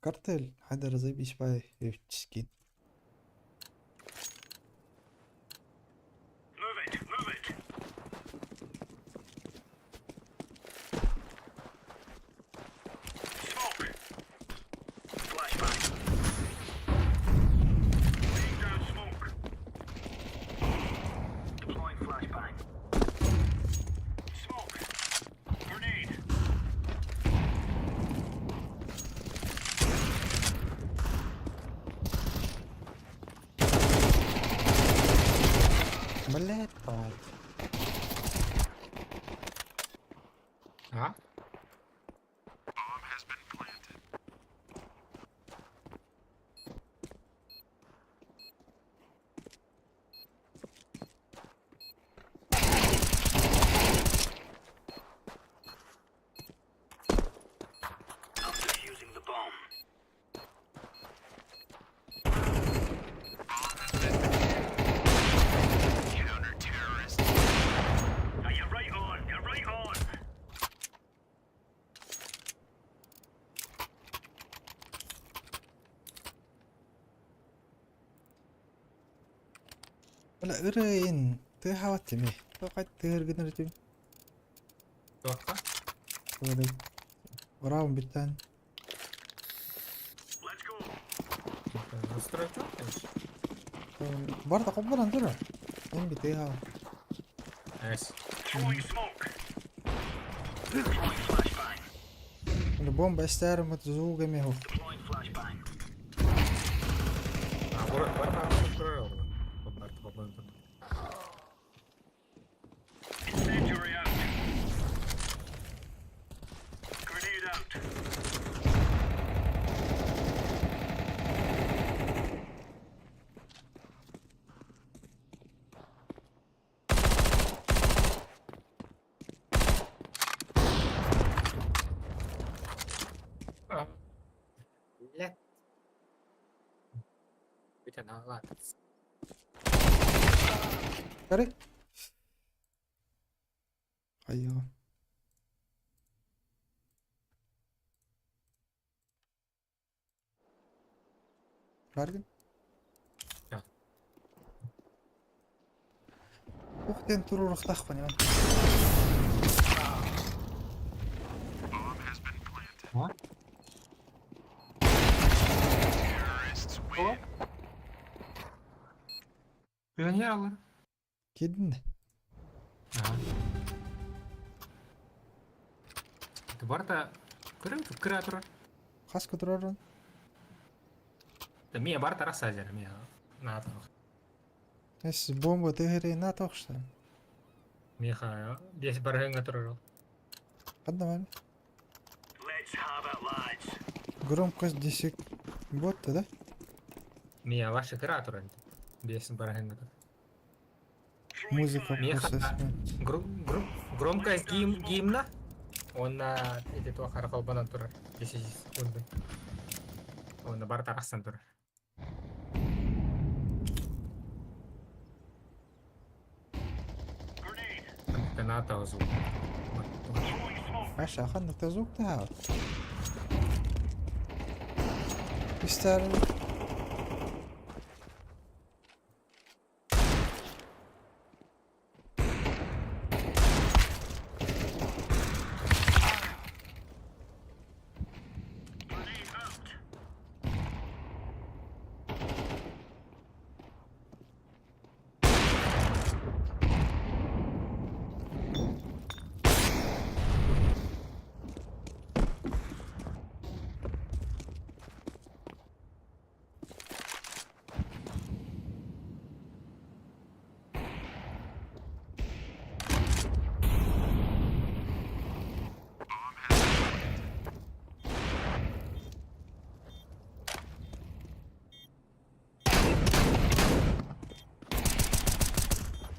Картель. Хай да разъебись по эвчески. Move it. Move it. Smoke. Flashbang. Laying down smoke. Deploying flashbang. Smoke. Grenade. Блять, пал. А? I'm defusing the bomb. Counter-terrorist. Now you're right on. You're right on. Вала ырын. Ты хаватыми. Тоқай тыргын рытым. Тоққа? Вала. Раунд биттен. Let's go. Устроить жоқ, конечно. Бар да қоббаран тұра. Мен битей хава. Әс. Throwing smoke. Deploying flashbang. Вала бомба эстерім өт зуға меху. Deploying flashbang. Бар тұрар олды. Бар. Incendiary out. Grenade out. Лет. Бітя на лад. Кари. Айо. Бардым? Ja. Ух, тен турурық тақпан, ян. Пионерлар. Кедің. Барта кіре тұрар. Қасқы тұрарын. Мия барта раса жер, мия. На тақ. Эс бомба тыгыры на тоқшта. Мия бес барғанға тұрар. Қадна мали. Let's have it, lads. Громкость 10 ботты, да? Мия ваша кіре тұрар. Бес барғанға тұрар. Музыка Меха. процесс. Громкость гимна. Он на эти то харахал банан тұрар. 10 секунды. Он на барта расан тұрар. Grenade. Каната звук. Аша, ханна ты звук да. Истер.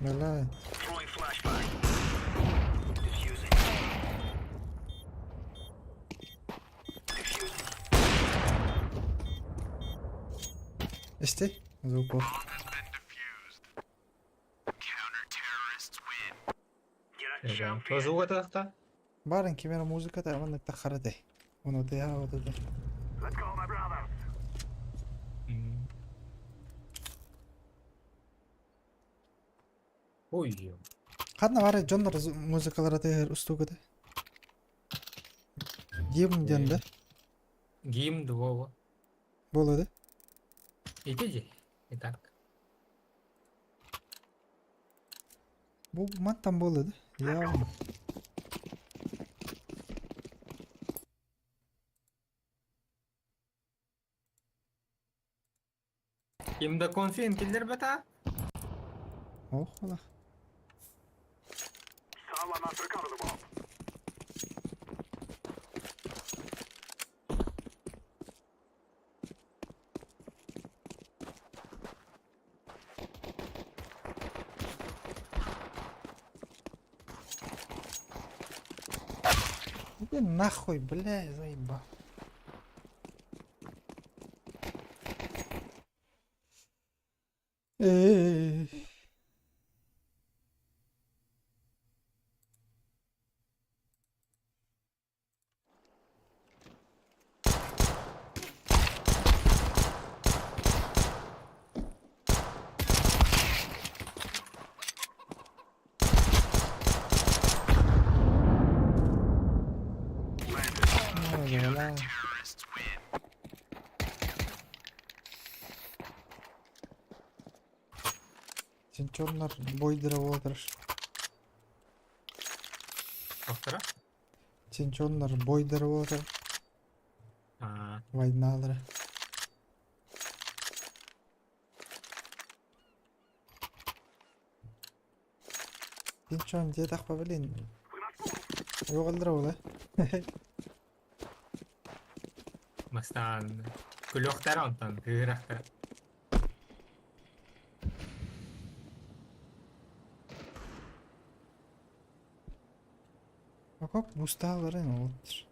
Бля. Throwing flashbang. Diffusing. Diffusing. Исти. Звуков. Get a jump То звук это. Барин кемера музыка да мана тахарате. Оно те а вот это. Let's go, my brother. Ой. Ханна бары жондар музыкалары те устугады. Гимн денде. Гимн двого. Болоду. Иди. Итак. Бу маттан болоду. Я. Кимда конфин киллер бета? Ох, ола. Someone must recover the bomb. Иди нахуй, бля, заебал. Эй. Ой, бля. Сенчоннар бойдырып отыр. Автора? Сенчоннар бойдырып отыр. Вайналары. Сенчон же тақпа білейін. Жоғалдыра ола. Мастан. Күлөқтер онтан. Гырақтар. Как бусталары отыр.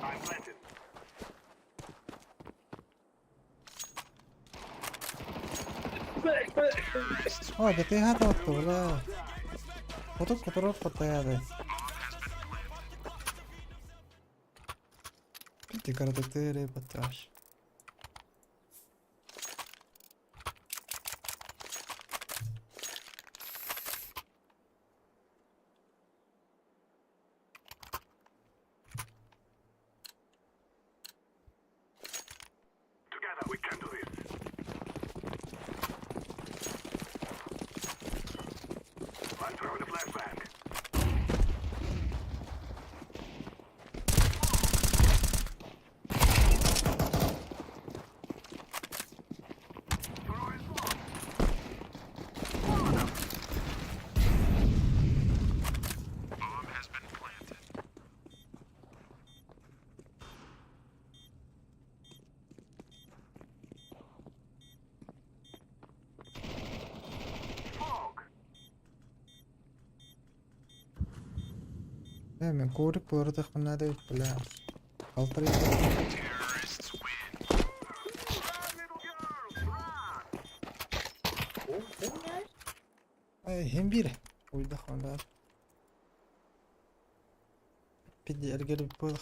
I'm planted. О, да ты готов, бля. Вот тут который потаяды. Ты каратэ репортаж. Together we can do this. I'm throwing a flashbang. Throwing smoke. Bomb has been planted. Fall. Men ko'rib ko'rdik nada deb bilamiz. Qaltiraydi. O sen ne? Ay, hem biri. Uyda xolar. Bir de ergelip koyduk.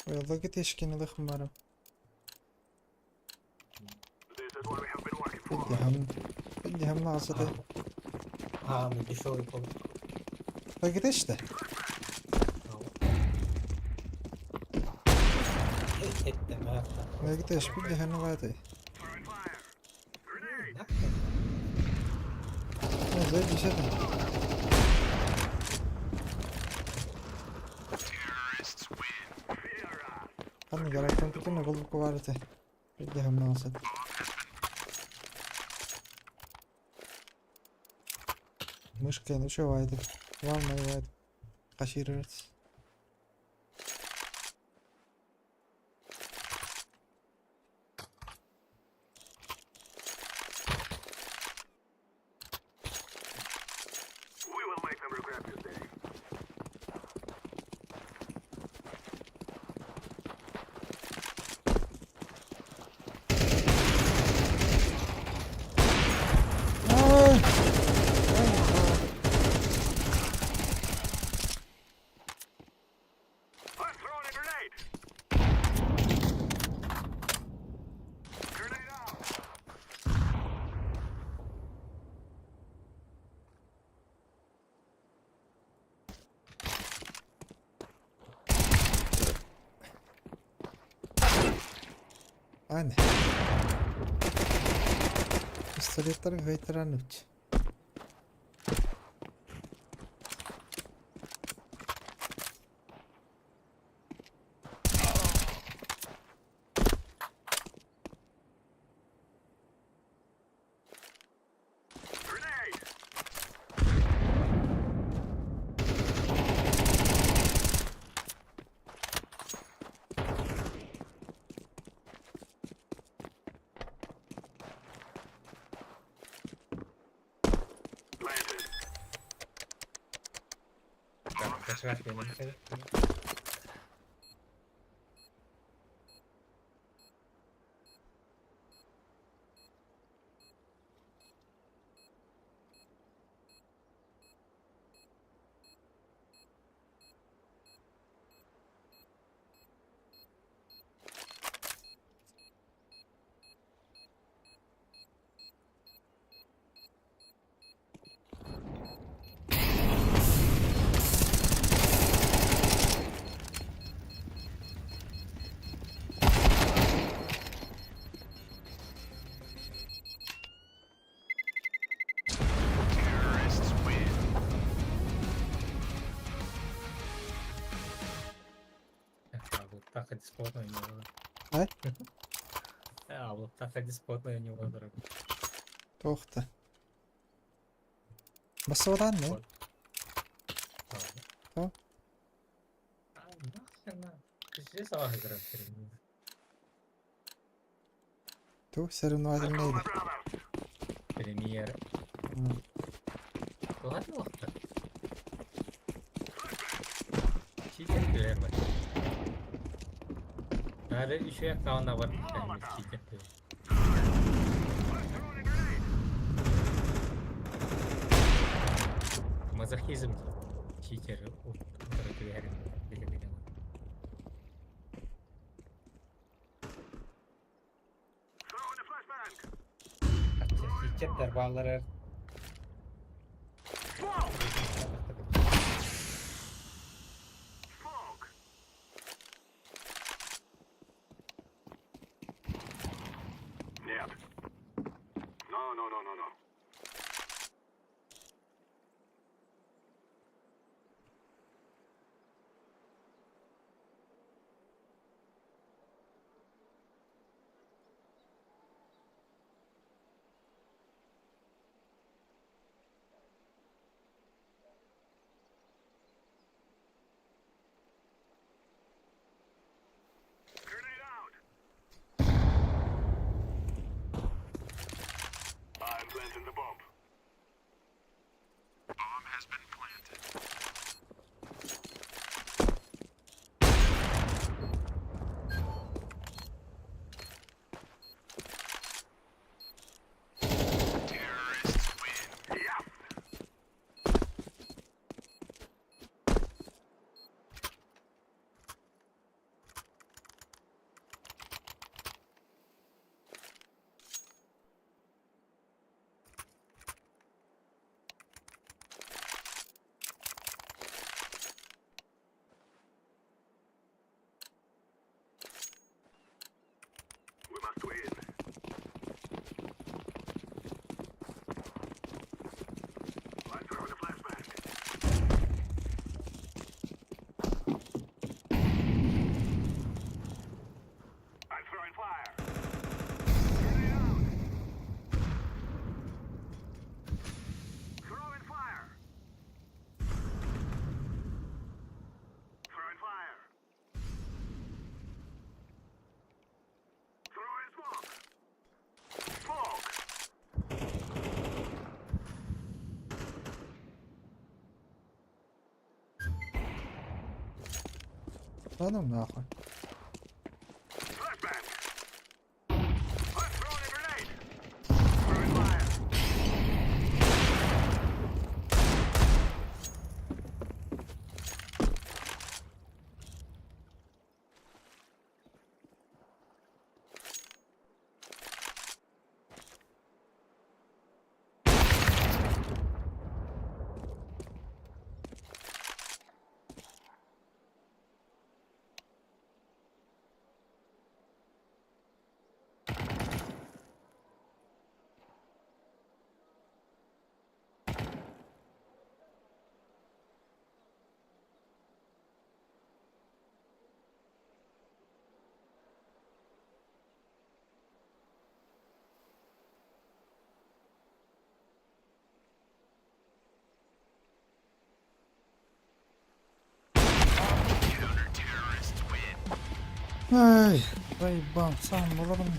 Uyda git eşkini de xımarım. Bir de hem nasıl da. Ha, bir şey oldu. Da git işte. Ettim ha. Da git eş bir de hem vardı. Ne zey bir şey de. Hani gerekten bütün ne bulup vardı. Bir de hem nasıl. Мышкой, şu vardı. Vallahi vardı. Kaçırırız. We will make them regret this day. Ay! I'm throwing a grenade. Grenade out. Aynen. Pistoletlerin veteranı uç. Grenade. Planted. Kaçar benim. Або так диспотно у него. Ay? Або так диспотно у него, дорогой. Toxta. Basılan ne? Tamam. Нахрена? Здесь сама игра перед Tu serin vadin neydi? Премьер. Ладно, вахта. Читер görüyor bak. Nerede işe kavana var. Yani çiğken diyor. Мазохизм. Читер. Который реально белебелем. Throwing a flashbang. Çiçekler bağları. Smoke. Smoke. Нет. No. Да ну нахуй. Flashbang. I'm throwing a grenade. Throwing fire. Counter-terrorists win. Ай, заебал, сам боларым.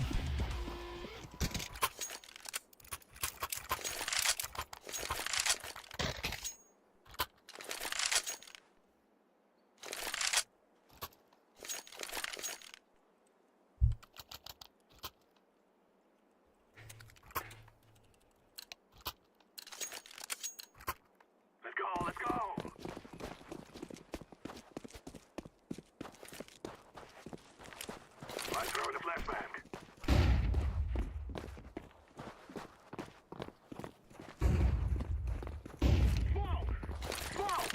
Let's go, let's go. I'm throwing a flashbang. Smoke! Smoke!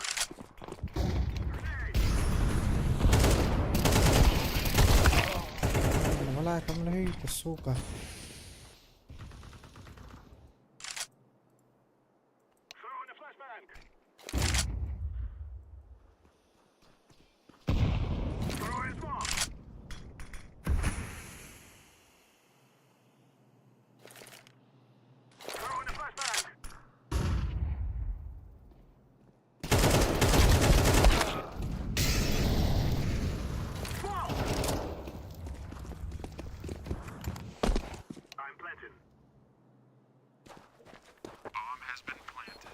Grenade! Валяй, там легите, сука. Throwing a flashbang. Throwing smoke. Throwing a flashbang. Smoke. I'm planting. Bomb has been planted.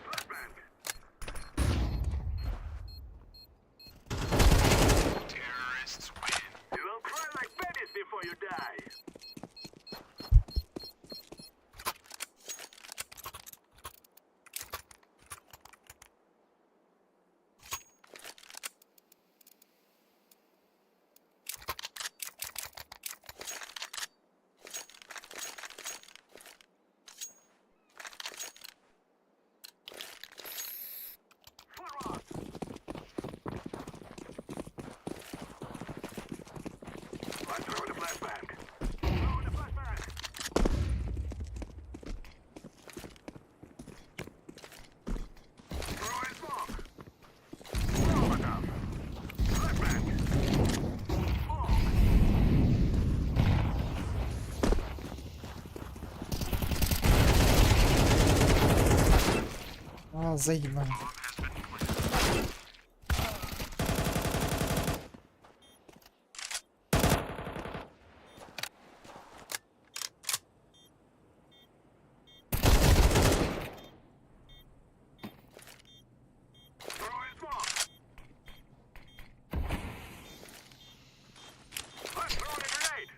Flashbang. Terrorists win. You will cry like babies before you die. Forward. I'm throwing a flashbang. Throwing a flashbang. Throwing smoke. Smoke enough. Flashbang. Smoke. А, заебал. Throwing smoke. I'm throwing a grenade.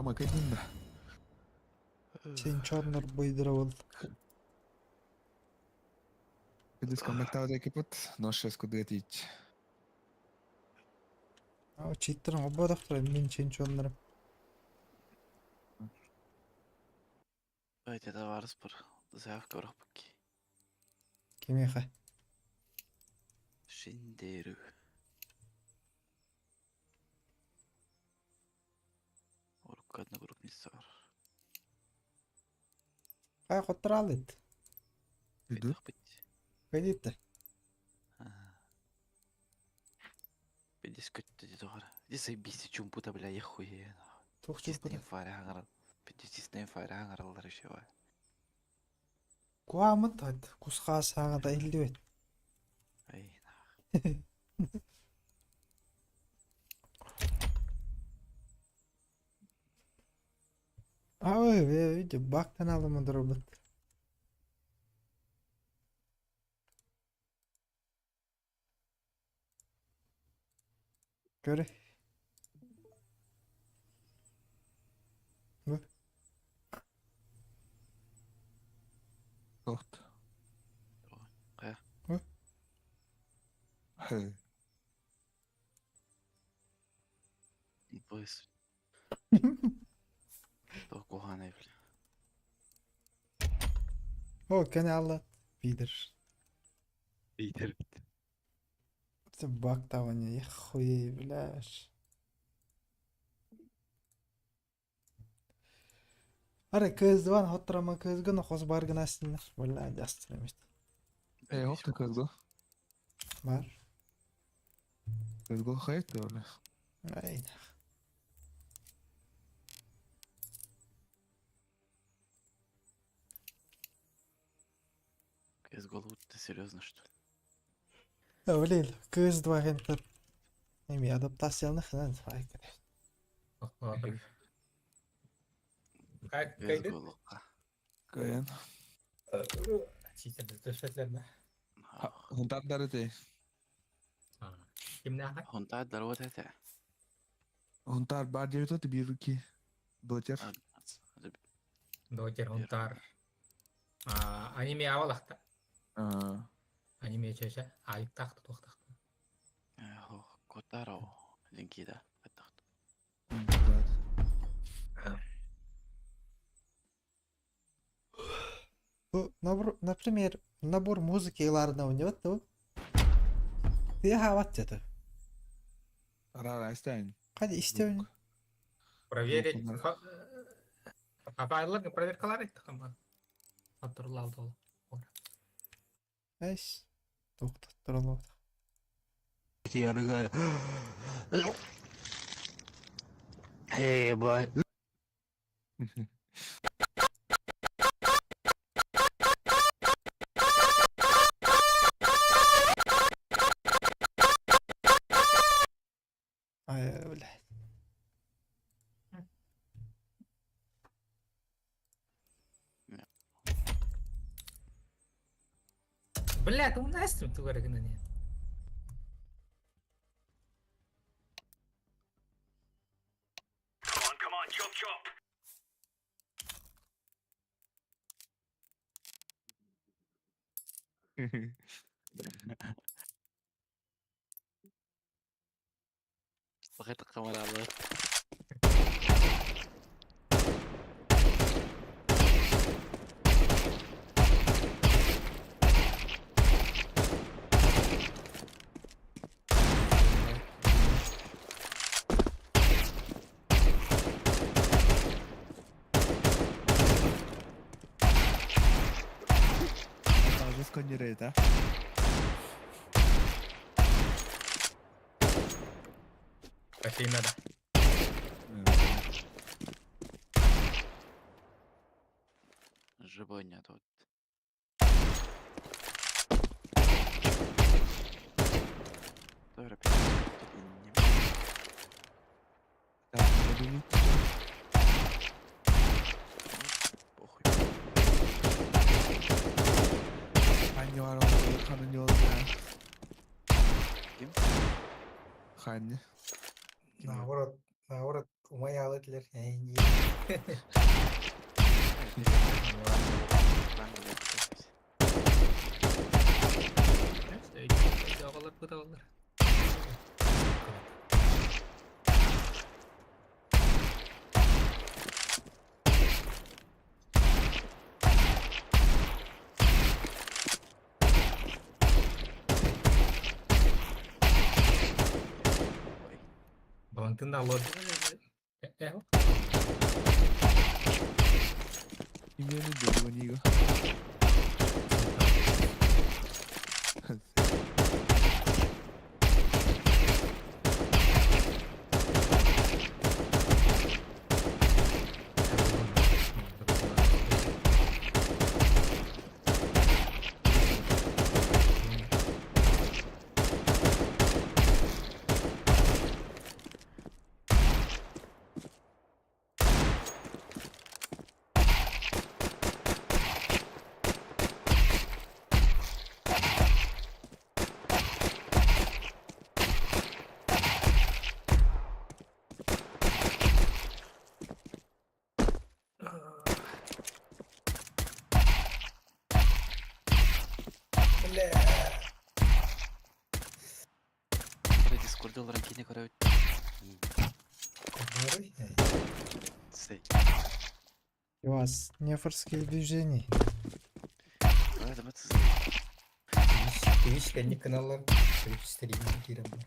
Рома кайдында. Сен чорнор бойдыра бол. Кыдыс комментал экипот, но сейчас куда тич. А читтирин ободактыр мен сен чорнорым. Öyle de varız bir. Zaafka bırak bakki. Кемеха. Шиндеру. Орукка одна групп не сар. Кай коттура алды. Иду. Бит. Кайдетти. Бедис көтті деді ғара. Десі бейсі чумпута бля ехуе. Тохчу Чистен фаре аңырал. Бедис чистен фаре аңыралдар еще var. Куамыт айт. Кусқа сағада илдебет. Ай. Ой, үйде бактан алымы робот. Göre. Bu. Toht. Kaya. He. Boys. Doch kohan evli. O kene Allah bilir. İyidir. Bak davanya ya хуй, бляш. Аре көздүн хотрама көзгөн хос баргын астына. Бля, жастыр эмес. Охта кызгы. Бар. Кызгы хайт öyle. Ай. Из голову ты серьезно что ли? Öyle. Көз двагентер. Эми адаптациялык хнан файк. Как Из кайды? голову. Каян. Читерді төшетлерді. Хунтаптары те. Кімне ақай? Хунта дарвот это. Хунтар бар жебет өтү бир ки. Дотер. Дотер, ұнтар. Аниме авалақта. Аниме чөші. Айып тақты, тоқтақты. Котаро. Линки да. Например, набор музыки иларына ойнап атты. Ты хават жады. Рара астайн. Кайда иштебин? Проверить. Файларга проверкалар етті қама. Фатурлалды ол. Эш. Тоқтат туралы. Hey boy. Ай, бля. Бля, ты у нас тут говоришь, нет? Come on, chop chop. Bakit kameralı. Жестко не рейд, а? Почти надо. Живой нет тут. Добре, Так, подумай. похуй. Ханни var orada, kanın yolda. Kim? Ханни. Наоборот, Умай алыдылар. Жағалар бұдағалар. Балантын алады. 이면은 누구니가? Дискорд оларын кейіне қарай өтті. У вас нефорские движения. Öyle mi? Twitch kendi kanallar. Twitch streaming giren var.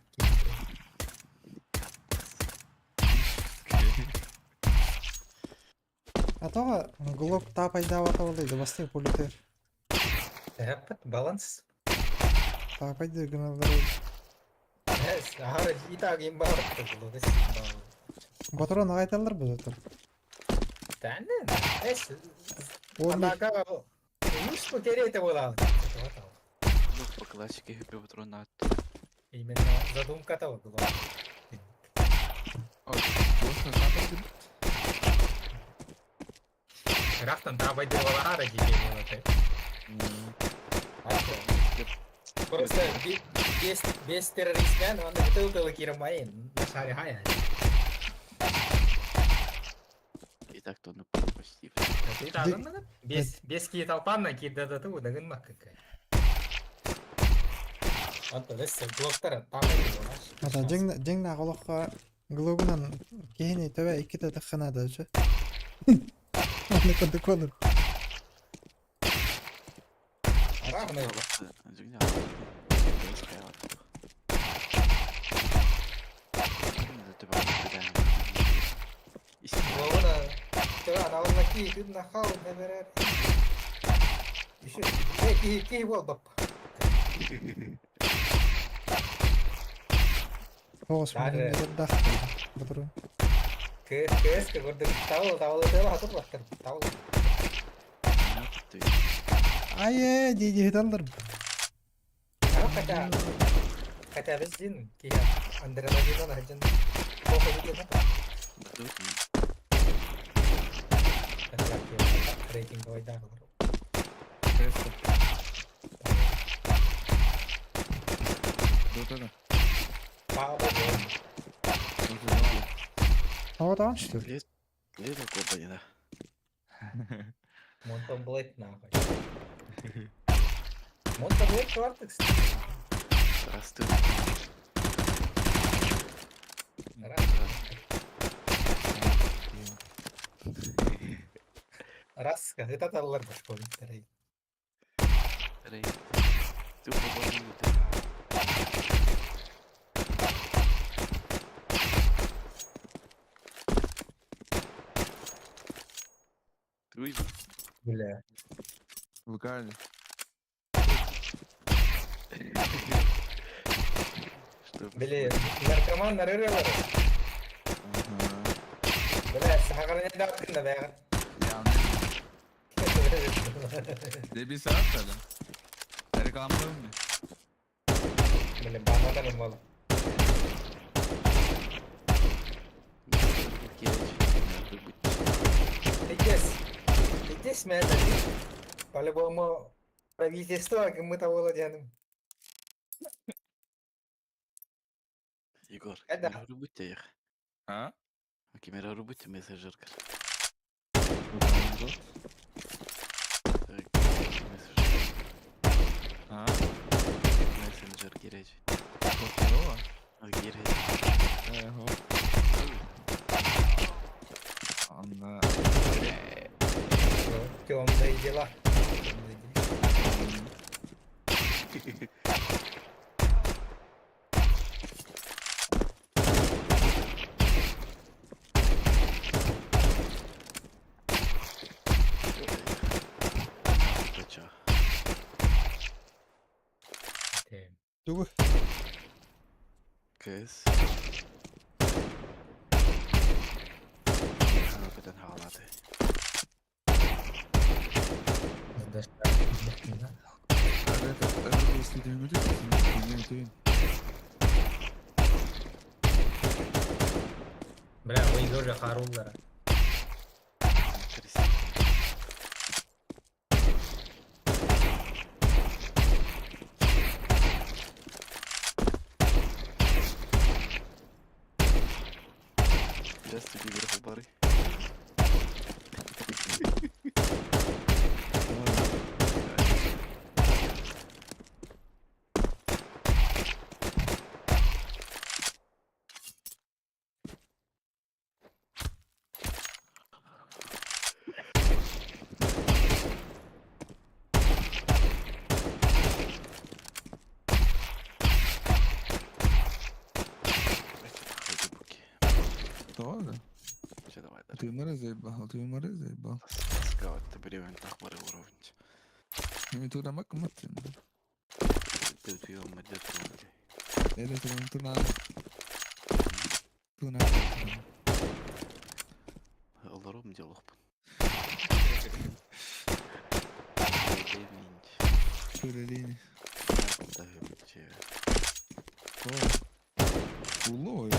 Атаға глок тапайда аталайды, бастай политер. Yapıt balans. Тапайды гыналары. Evet, ahara итагин бар бұл да сен. Батырон ағайталар бұл атыр. Тәнен. Эс. Оны Анака үш по керете болады. Ну, по классике хиппи патронат. Именно задумка того была. Рафтан табайды олара деген болады. Просто без террористмен он бутылкалы киромаин на шаре хая. И так то ну почти. Ты так без ки толпанна ки да ту дагын мак какая. Он то лес блоктар табайды олаш. ата жеңна голокка глогунан кehini төбө 2 та таханада же. Аны кандай колор. Равный. Зигня. Лована. Тера на ки тут на хау наберет. Еще ки вот Тоос менен дах. Батырон. Kes que gordo tau te vas a tocar tau. Ай, диди хиталдар. Kata bezin ki adrenalin na hajan. Koko dito na. Kata ki rating ko ida ko. 너잖아. Pa ba. Ава там что ли? Лето копани, да. Mountain Blade na ako. Mountain Blade Cortex. Растут. Раз, это таллар башкой тарай. Рей. Ты побони. Туй. Бля. Локально. Что? Бля, наркоман нарырылар. Бля, сахарны дапкында бага. Ne bir saat falan. Reklamlar mı? Bля, бамадан мал. Здесь мы по-любому правительство, как мы того владеем. Егор, Да. не любите их. Ha? Кемера робити месенджерка. Ha? Messenger girecek. Koşuyor. Girecek. Eho. Anla. Темные дела. Kaça. Dur. Kız. Harbiden ağladı. Evet, istediğimi de kesinlikle. Бля, вы тоже харуллара. Kristi. Just to give it a buddy. Ходи поки. Doğru. Ще давай далі. Ти мене заїбав, ти мене заїбав. Скавати рівень так уровень. Мені туди макмати. Ти твій медіа трудний. Ele turun tuna. Tuna. Alırım diyalog. Söylediğini. Da hübçe. Oh. Ulu oyun.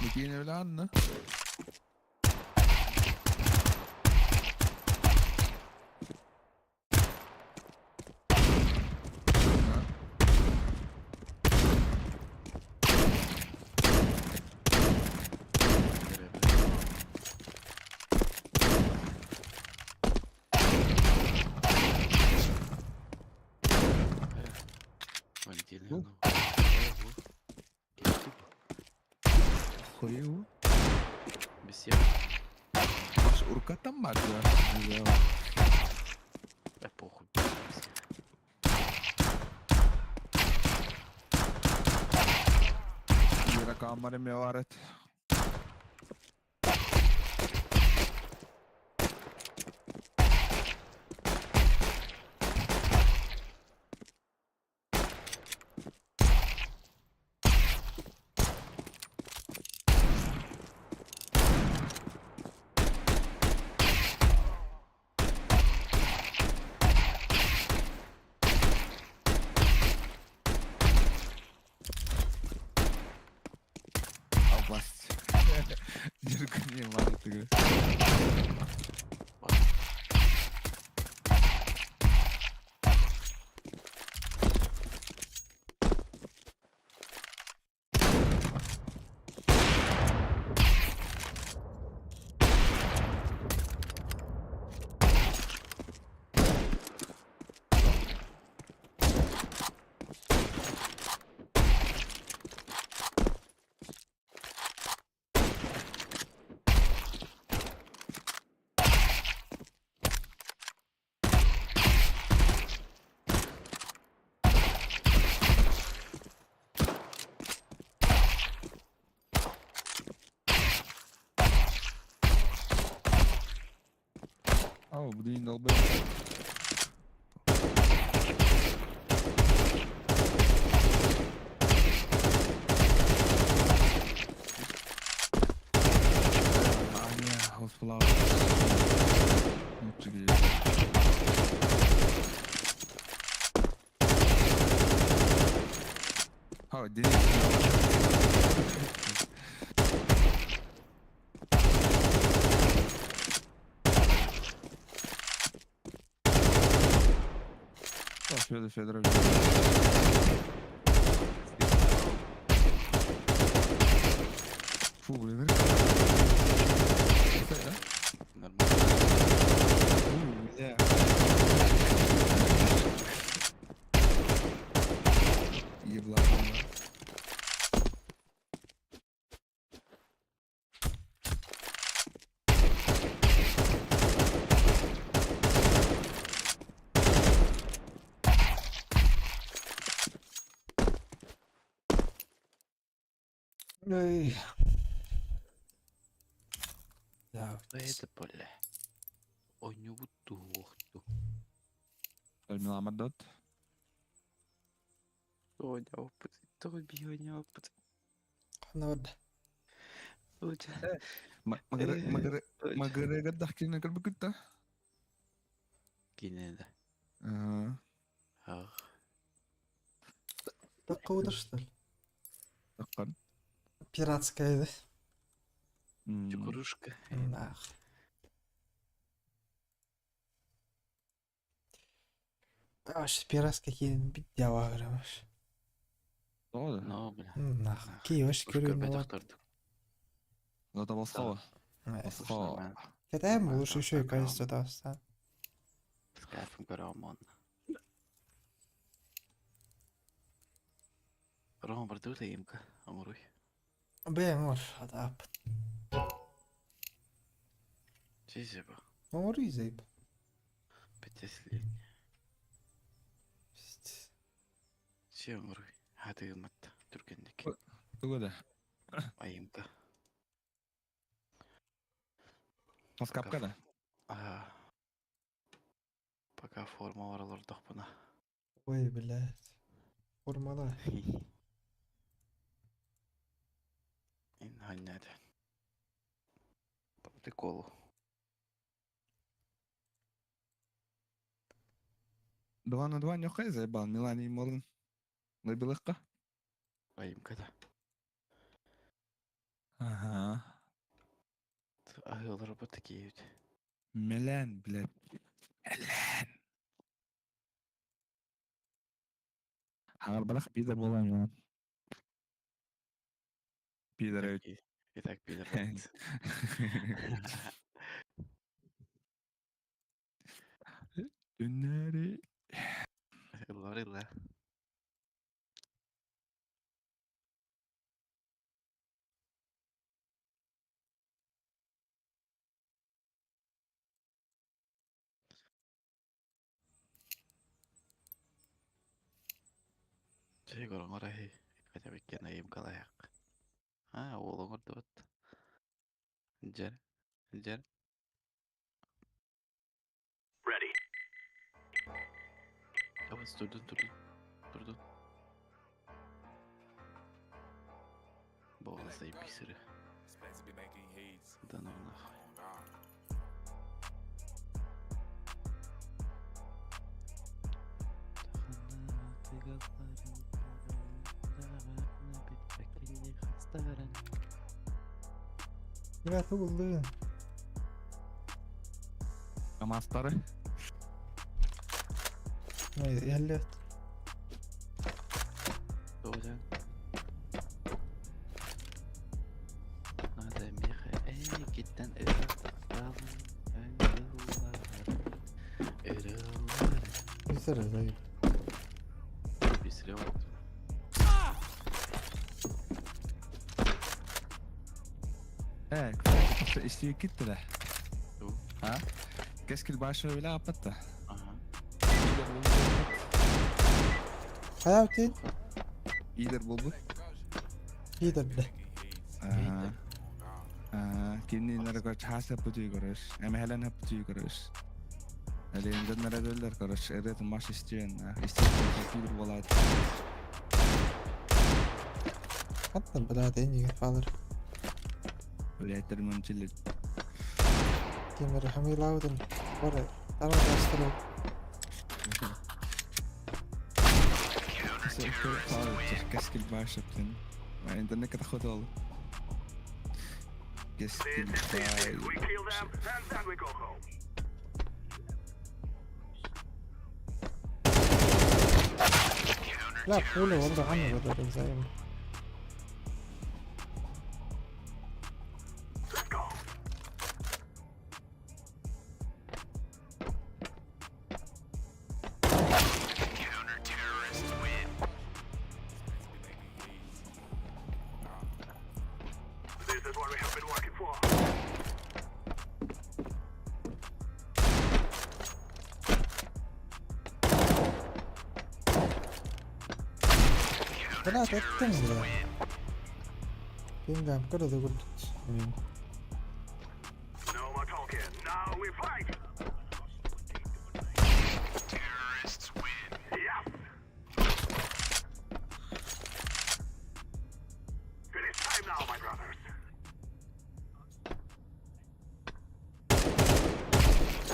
Bikini öyle anla. Вандильно. Koyu. Бесед. Маш уркатан var ya. Похуй. Yine kameram var et. Abbas. Jeruknya mana tuh? Oh, bu değil al ben. Ah ya, hoş bulduk. Федор Федорович. Фу, блин. Это, да? Нормально. Бля. Еблан. Эй. Да, Это, бля. Ой, не удохту. Милан Мадот. Тоня опыт. Тоня опыт. норд. Тоня. Магары гадах кино как бы куда? Кинеда. Ага. Ах. Так куда что ли? Таккан. Пиратская, да? Чукурушка. Нах. Аш пиратская кейін битява грамаш. Doğru. Ну, бля. Нах. Киеваш Ушка көрүнүп бедах алат. тұрдық. Зато басқа. Басқа. Кетем лучше еще и качество таста. Скайфым көремон. Рома бір дөлі емкі. Амыруй. Бем ор, адап. Чезе ба. Ор изейп. Бетеслен. Че амыруй. Хады ымат. Түркендік. Тугада. Айымка. Маскапка да. Пока форма варалар доқпына. Ой, блядь. Формала. Ин ханнады. По приколу. Два на два нёхай заебал. Милани Морн. Лыбилыхка. Айымкада. Ага. Ағылар бұты кейуді. Мелен, блядь. Мелен. Ағыр барақ пидер болам я. Пидер өт. Итак, пидер бұт. Үннәри. Ылар ылар. Şey görün orayı. Acaba gene ayım kalayak. Ha, oğlum orada ot. Cer. Cer. Ready. Yavaş durdun. Durdun. Boğazlayıp bir sürü. Danırlar. Ya tuğuldu. Amastары. Ой, ялет. Doğru. Надо меха. Gitten ırıllar. Irıllar. Güzel zayıf. Bir süre oldu. İşte gitti de. Ha? Keskil başı öyle apattı. Aha. Hayatın. İyidir buldu. İyi de bile. Kimliğinlere karşı hasap yapıcıyı görür. Ama helen yapıcıyı görür. Öyle insanlara öller görür. Evet, maç isteyen. İsteyen bir olaydı. Hatta bile de en iyi falan. Öyle etlerim çilli. Kimleri hamilavdın. Var ya. Tamam başlayalım. Keskil başı yaptın. İnternet kadar kötü oldu. Keskil We kill them, and then we go home. لا بقوله برضه عنه بدل زي ما Counter-terrorists win. This is what we have been working for. ثلاثة تنزل ينقام كده تقول No more talking. Now we fight. Terrorists win. Yes. It is time now, my brothers.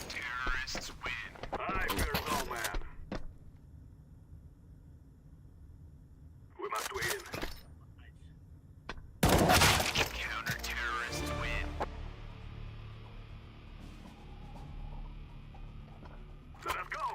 Terrorists win. I fear no man. We must win. Counter-terrorists win. Let us go.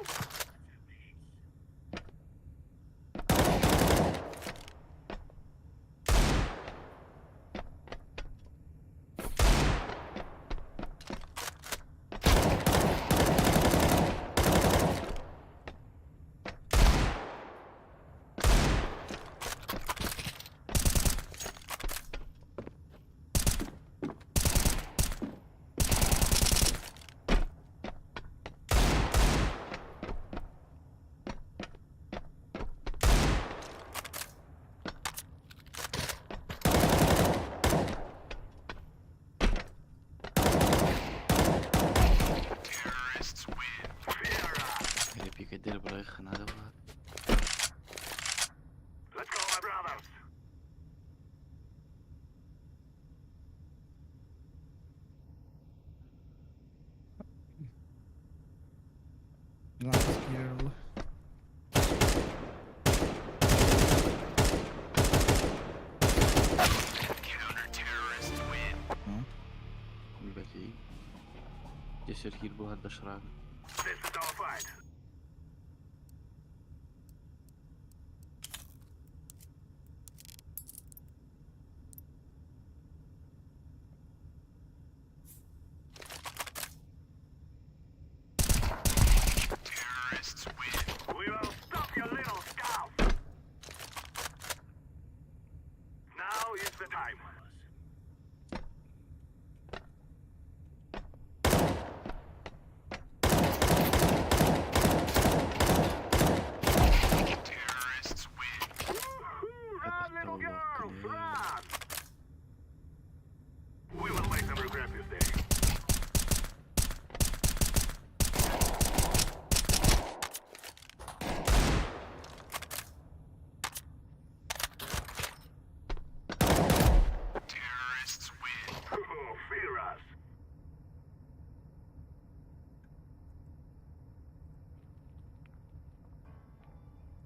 Terrorists win. Fear us. اللي بيقدر بريخنا هذا Let's go, my brothers. Last year والله. Counter-terrorists win. البلي جسر يربو هذا شراق This is our fight. Terrorists win. We will stop your little scout. Now is the time. Terrorists win. Run, little girls, run! We will make them regret this day. Terrorists win. Fear us.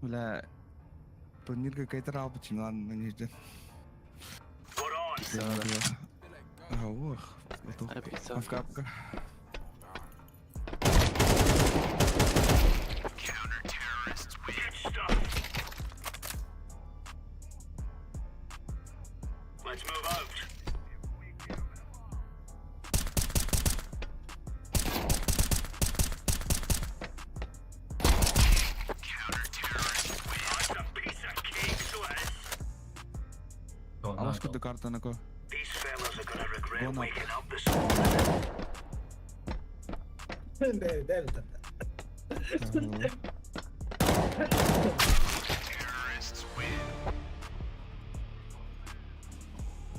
ولا التورنير كان كي تلعب بتشيمان من جدا Put on. هو أبي أفكار Counter-terrorists win. Get stuffed. Let's move out. Counter-terrorists win. That's a piece of cake, Swiss. أواش كنت كارتنكو These fellas are gonna regret One up. waking up this morning. Terrorists win.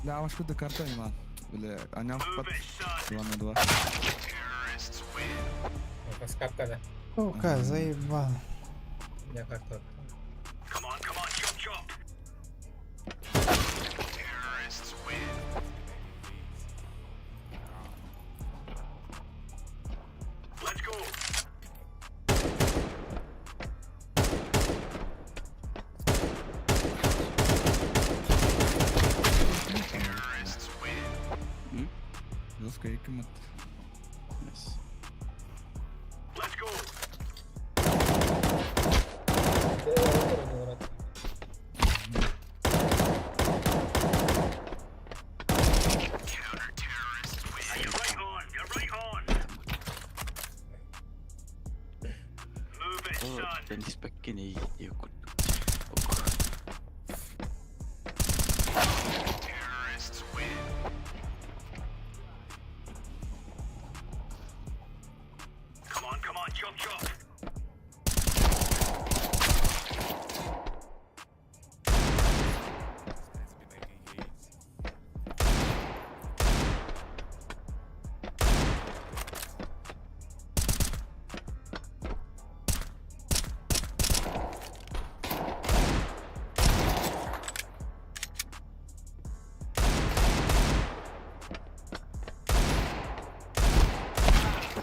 لا أواش كنت كارتن إيمان ولا أنا Move فقط it, son. دوان دوا Terrorists win. Скап kada. Сука, заебал. Я картор. Come on, chop chop. Terrorists win. Let's go. Terrorists win. بس كي كمت بس Let's go. Де я вибрав, done. بالنسبة كني يكون Terrorists win. Come on, chop chop.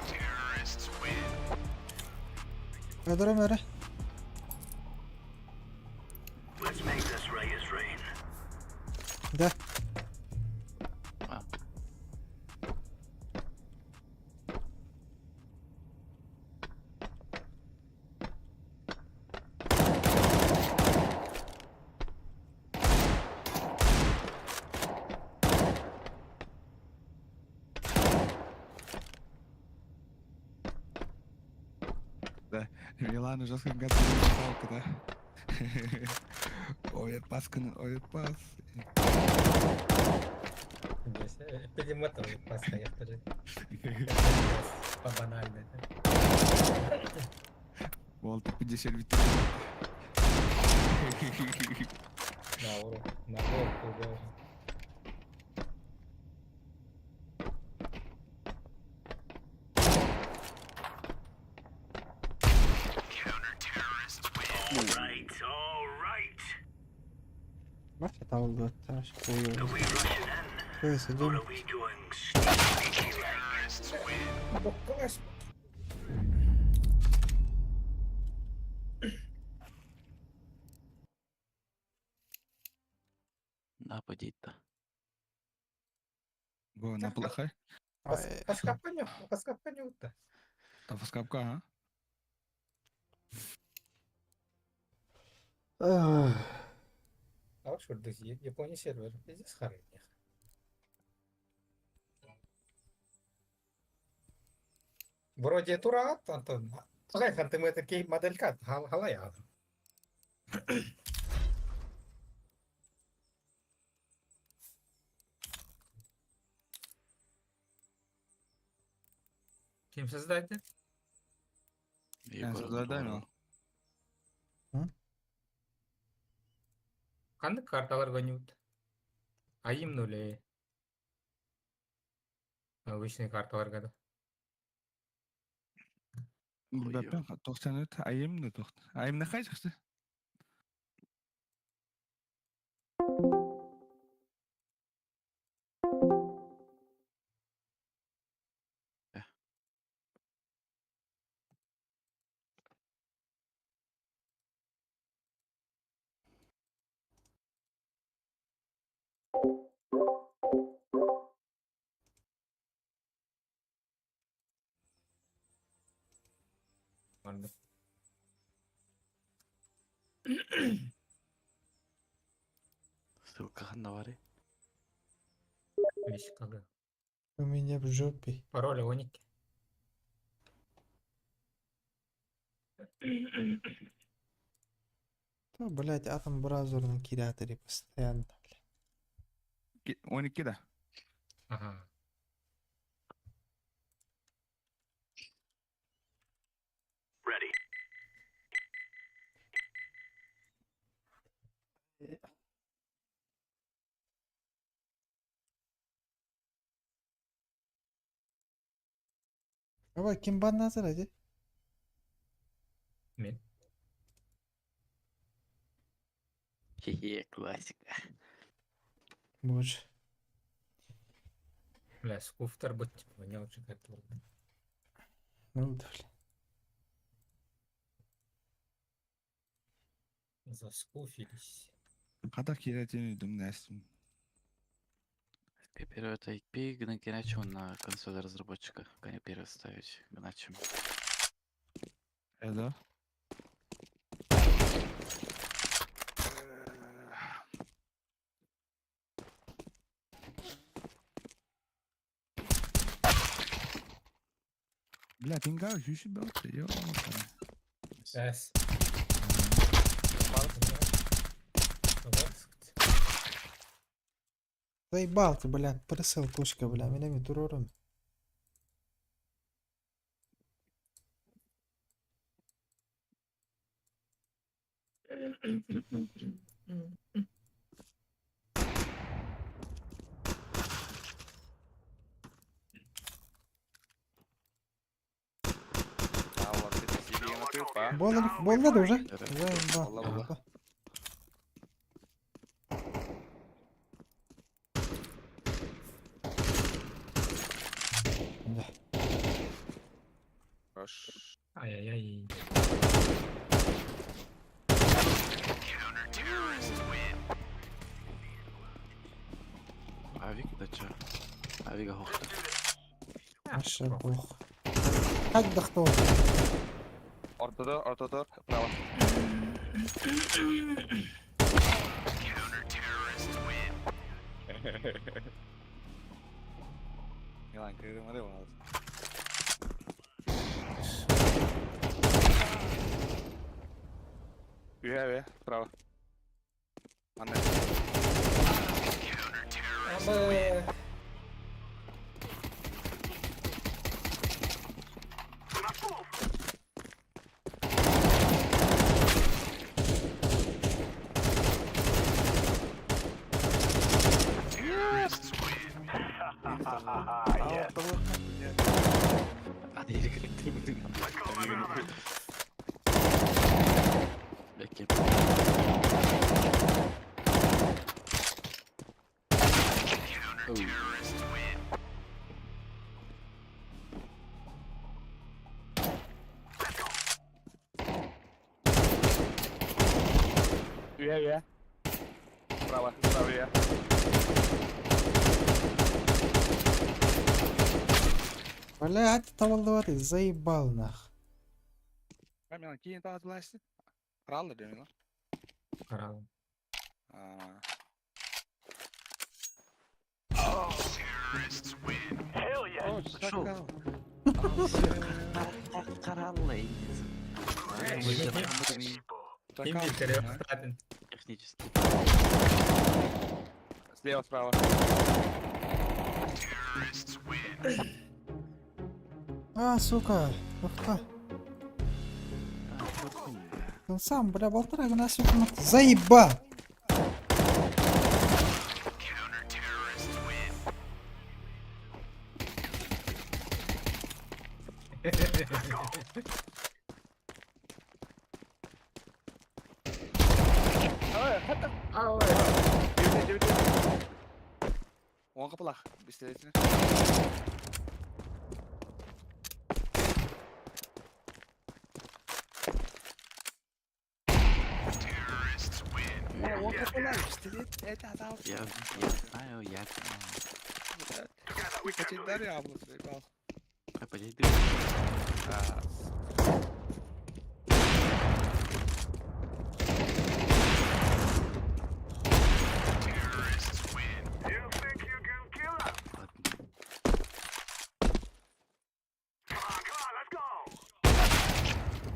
Terrorists win. اضرب ره. Let's make this Reyes rain. ده Milano жестко готовил куда. Оятпас күнү оятпас. Перемотал постоянно. По банально. Болтуп 50 битти. На урок. Counter-terrorists win. All right. ما في تعوض بتاعش Are we rushing in? كويس Or الجيم. are we going straight? Terrorists win. нападить-то. Го на плохой. Паскапаню-то. Та скапка, а? Ах. А вот что, друзья, Япония сервер, пиздец харный. Вроде турат, Антон. Слайхан, ты мы такие моделька, халая. Kim создатель? Егор задай, Дуров. Қандай карталарға не айым нуле. Обычный карталарға да. Bilmem, 93 ayım da 90. Ayım ne kadar çıktı? Ладно. Ссылка на варе. Вещи как. У меня в жопе. Пароль Оники. Да, блядь, атом браузер на кидаторе постоянно. 12 da. Ага. Ready. Baba kim banlasın hadi. Мен. Хе-хе, классика. Боже. Бля, скуфтер быть, меня очень как-то. Ну да, бля. Заскуфились. Kadar kirletiyordum dersim. Теперь это IP гнать иначе на консоли разработчика. Конечно, первый ставить иначе. Hello. Bля, ты инга, жуши бал, ты, ё-моё. Бәс. Заебал ты, блядь, присыл тушка, бля, меня не турором. Allah bizi ziliyene tupa. Болды уже? Evet. Заебал. Болла, болла. Да. Hoş. Ай-яй-яй. Avik da çağ. Aviga hoxta. Вообще пох. Как да кто? Ortada, prava. Yılan kırdım hadi bana. Üye, prava. Anne. Абы. Hadi yürü kırıktır bu dünya. Bekle. Oh. Üye. Prava, üye. Блядь, tavalları заебал нах. Ben yani keyin tazılaştı. Kraldır demin lan. Қаралым. Aa. Hell yeah. Oh, sakal. Karallayız. Ким битер яқтадын. Технически. Слева, справа. А, сука. Ух-ка. Он сам, бля, болтыра гына сука. Заебал! Oğan kapılak. Bisteletini. Oğan kapılak. Bistelet. Evet adam. Ya, знаю, я знаю. Kaçınlar ya bu. Al. Подойди. You think you can kill us? Come on, let's go.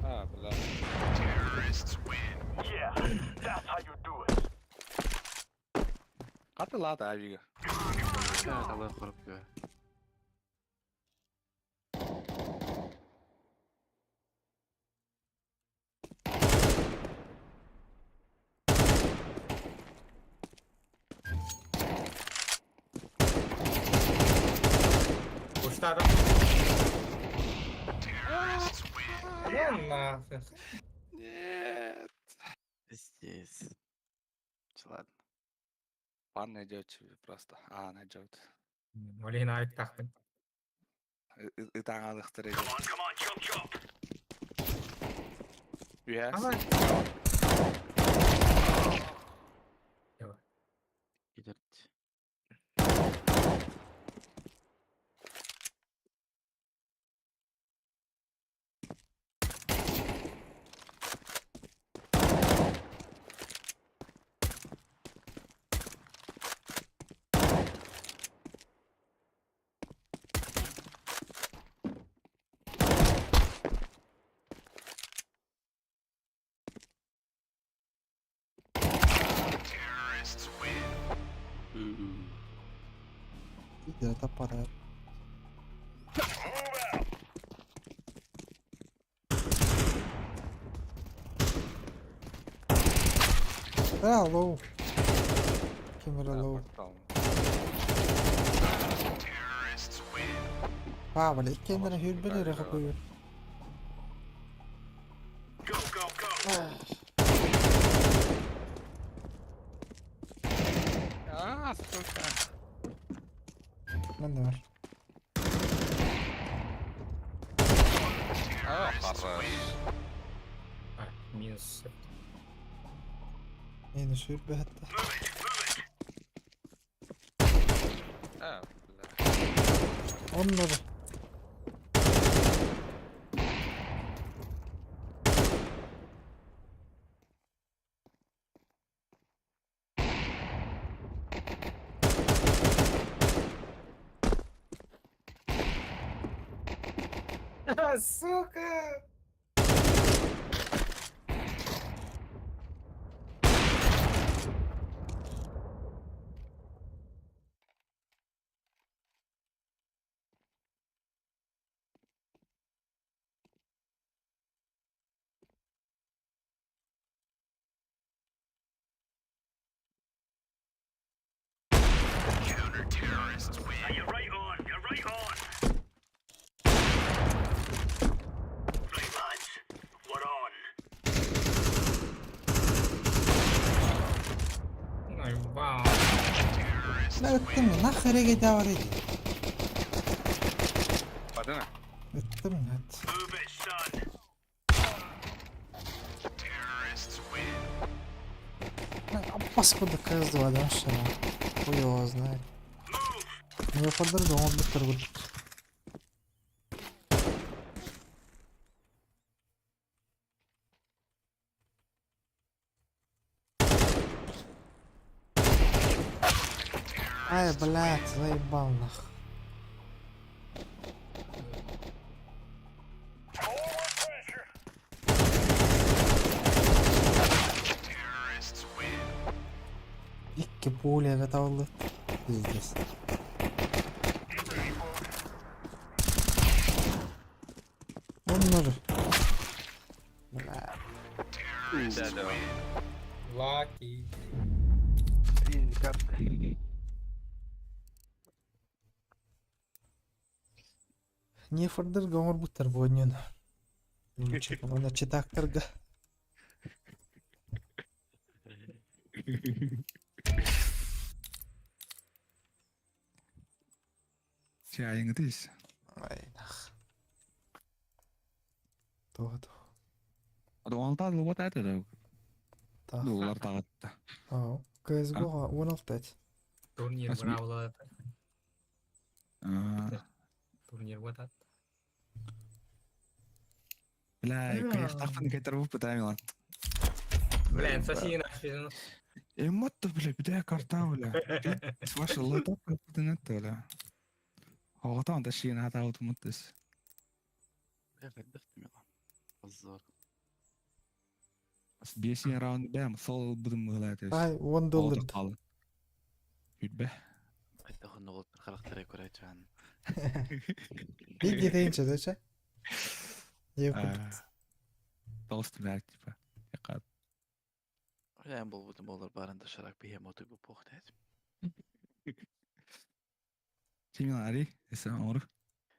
Ha, bula. Yeah, that's how you do it. Katı la da abi. Evet, Allah korup ya. Кушта адам. Ну нафиг. Нет. Здесь. Ладно. Пан найдет просто. А, найдет. Олейін айып тақтым. Итаңалықтыр Come on, jump. Üye. Ала. Giderdi. таппады. Лоу. Камера лоу. Вала, иккендер хүрбелер хапıyor. Go, go, go. Aa, suka. Ben de var. Aa, хорош. А, минус. Yine sürbe hatta. Aa, Onları. Сука! Counter-terrorists win. Now you're right on. You're right on. Right, lads. We're on. Ай, вау. لا اتم ناخر يجي داوري. padana. اتم هات. Move it, son. Terrorists win. Аббас куда кызды вадан шара. Хуй его знает. Не выходил, да он быстро будет. Ай, блядь, заебал нах. Terrorists win. İki pulya готовы. Пиздец. Onları. Бля. Terrorists win. Лаки. Не фордер гомор бутер бонен. Она читак торга. Чайың дейс. Ай нах. То. Адвантаж вот это да. Та. Доллар тагытта. Ау. CSGO 16. Турнир Расми. бравлы. Аа. Турнир вот этот. Бля, конечно, тахтан кетер буп бутамилан. Блин, соси наш бизнес. Эммотто, бля, бля, карта, бля. Машалла, так бутанетта, бля. Хоготан ташин хата аутоматис. Я гаддахт милан. Позор. Бас бесин раунд бэм, сол будым мылатыс. Ай, $1. Калы. Ütbe. Айда хоногол характер көрөч ан. Биги дейинче дече. Еп. Тост бляк типа. Якат. Я был будем олар барында шарак бихемоту бу похтет. Чимин ари, эсэ амыр.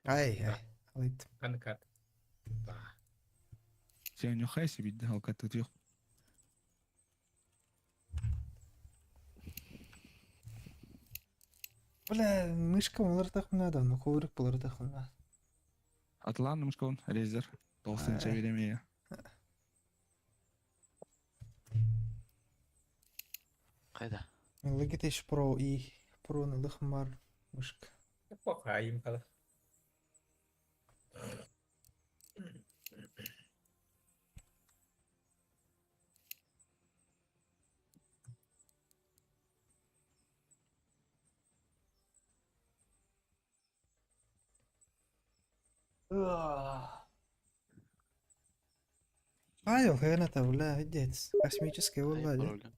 Ай, ай. Алайт. Канкат. Сен нюхайся бидде халкат тутук. Бля, мышка олар тахмына да, но коврик болар тахмына. Атлан мышкон, резер. Толстын чавиремея. Кайда? Мен Logitech Pro и Pro'ны лыхым бар мышка. Похай им кала. Айо, хэнэта, бля, идец. Космический влади. Пароль.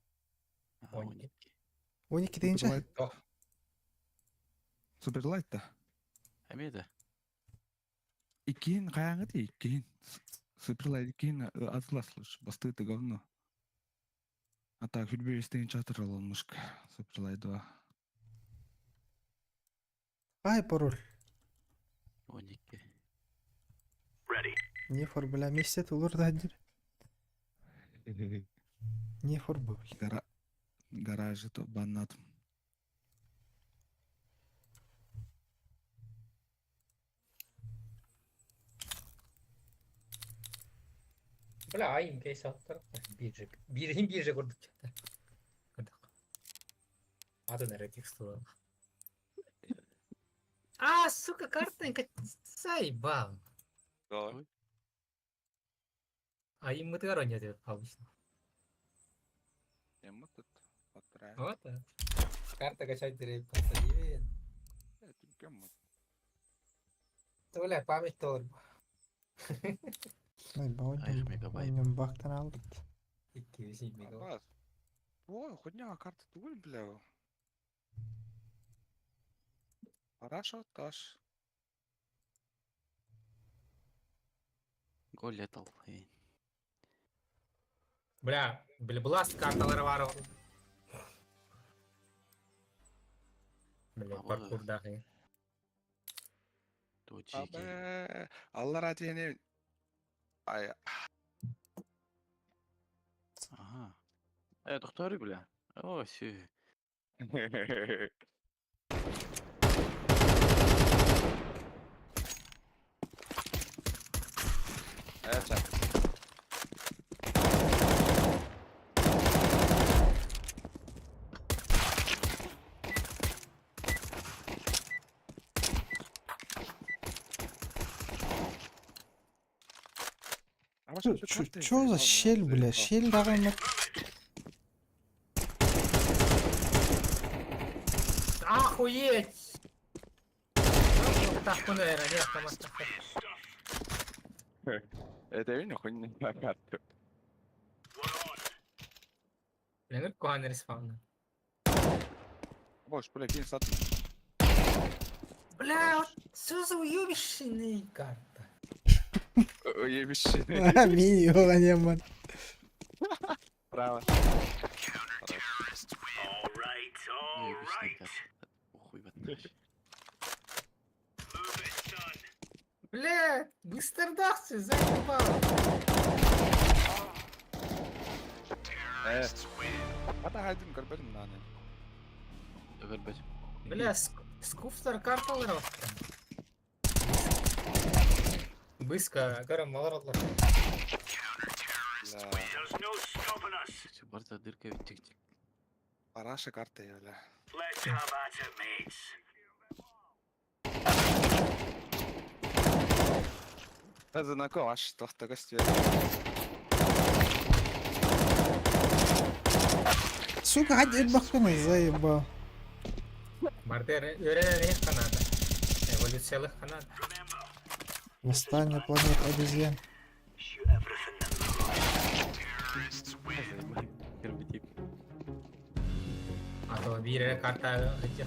Оники. Уники дейинче? Superlight'ta. Emedi. Икин каяңы дей, икин. Superlight икин атыласлыш. Бастыты говно. А так, хүлбе истеген чатыр олмуш. Superlight 2. Ай, пароль. 12. Не фор, бля, месяц улur да дир. Не фор был. Гаражы то баннатым. Бля, айым кейс аттар. Бирже. Бирже көрдік чатта. Көрдік. Ады нәре текстуал. А, сука, картинка заебал. Ой. Айым мытыгар ойнады обычно. Эмма тут отправил. Вот. Карта качать деревьев посадили. Это кем? То, бля, память тоже. Ай, Айх мегабайт. oyunun baktan aldık. 200 мегабайт. Аббас. Ой, хуйня, карта түгел, бля. Хорошо, таш. Гол летал. Бля, бласт карталары бар. Бля, Ой. паркурдағы. Точки. Абе, алла радиене. Ай, Ага. Доктори, бля. О, сü. evet. Чё за щель, бля? Щель давай. Охуеть! Так, ну, наверное, нет, там осталось. Это видно, хуйня карта. Блин, куан респауна. Бош, бля, кинь сату. Бля, вот что за уебищная карта? Ебись. Мини, не ман. Право. Хуй в этом. Бля, быстро дахся, заебал. Hadi haydi görberim lan. Görбөт. Бля, скуфтар карталары бар. Быска, гарам маларалар. There's no stopping us. Барда дырка ведь. Параша карта я, бля. Let's have at it, mates. Это знаком, аж тохта гостей. Сука, hadi el baksana, заебал. Бардер, öğrenen Канада. Эволюциялық Канада. Восстание планет обезьян. Shoot everything that moves. А то бире карта этих.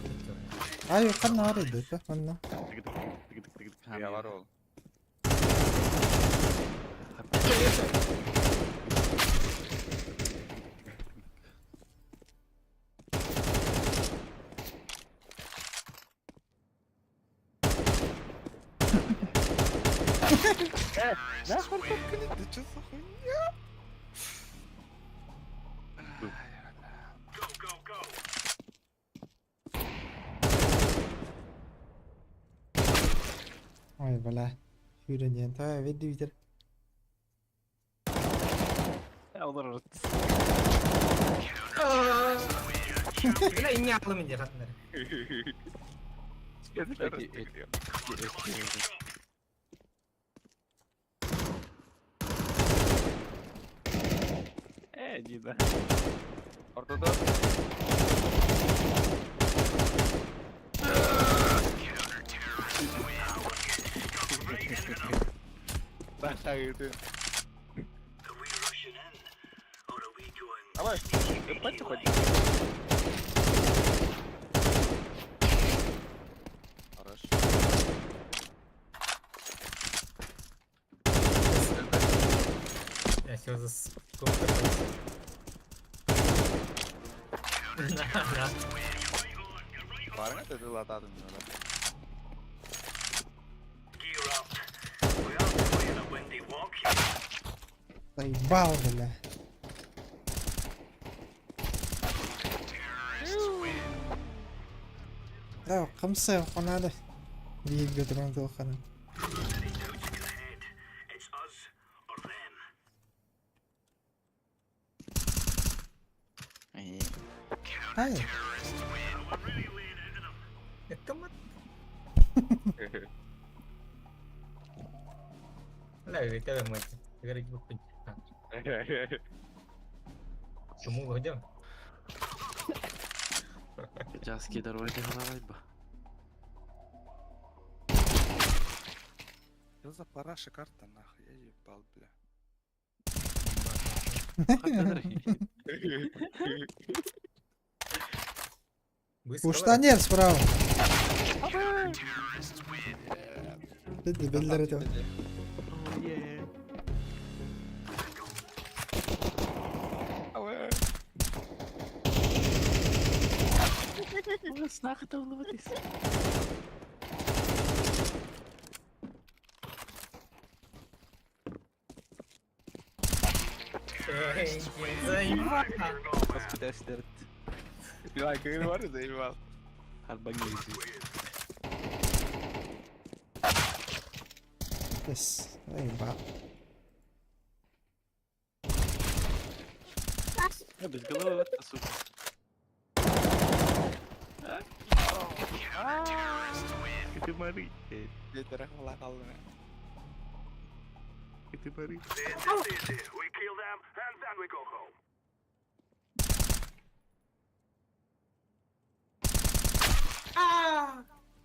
Ай, канары, да, канна. Я ворол. Нахуй подкинуть, да чё за хуйня? Go, go, go. Ай, бля. Үйренген, та, веди битер. Бля, ине аклым инде қатындар. Дида. Ортада. Бахайты. Are we rushing in? Or are we going? Давай, пойди хоть. Что за сколько На. Барыңа деді латадым мен. Gear up. We are playing a windy walk here. Заебал, бля. Да, қымсы қонады. Биік өтірен тұлқаны. Any doubt in your head? It's us or them. Ай, We're really laying into them. Это мат. Lah, itu yang macam. Segera juga pencet. Semua aja. Жаски дорогой головой ба. Что за параша карта, нахуй, я ебал, бля. пуштанер справа. Ты дебилдер это. Заебал. Hospitester. Ya kayaknya baru zaybal. Harba gizi. Yes, заебал. Я без головы, это сука. Itu mari. Dia terang melakal. Itu mari. Easy. We kill them and then we go home.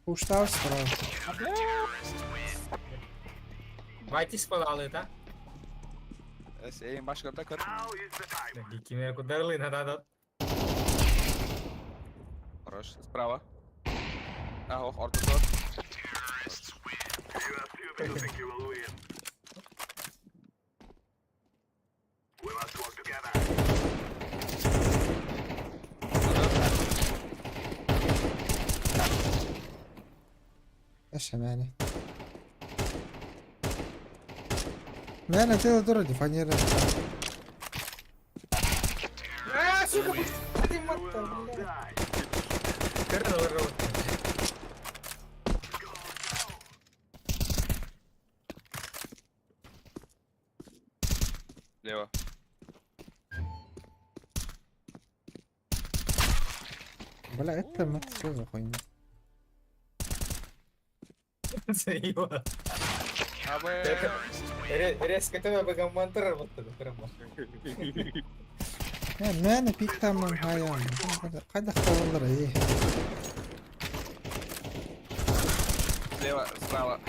Пуштал справа. Вайти спалали, да? Sen başka da kır. Now is the time. Кимия кударлы надо. Хорош. Справа. Ох, ортодот. You are stupid to think you will win. We must work together. ايش يعني؟ ما انا تقدر ترد فانيرا. Сука, ты мата, блядь. Короче, рот. Лево. بلا это мат, что за хуйня? Заебал. Абе. Резко тебя бы комментарий вот это прямо. ما انا بيك تمام هاي قاعد اختار ايه. Слева, справа.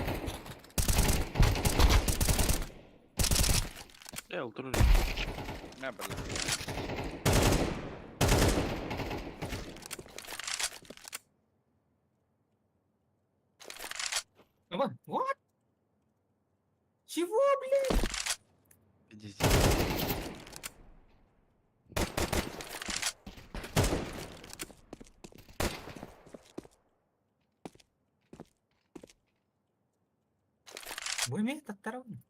Ultra. Не, блин. What? Чего, блядь? Иди здесь. Вы имеете оторван?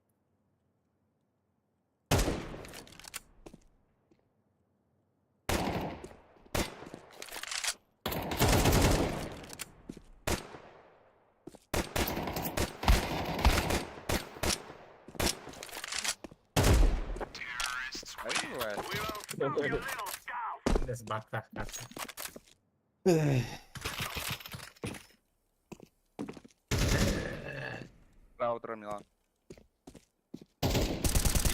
Aynen var. We will stop you little scout. Без бака. Справа утро, Милан.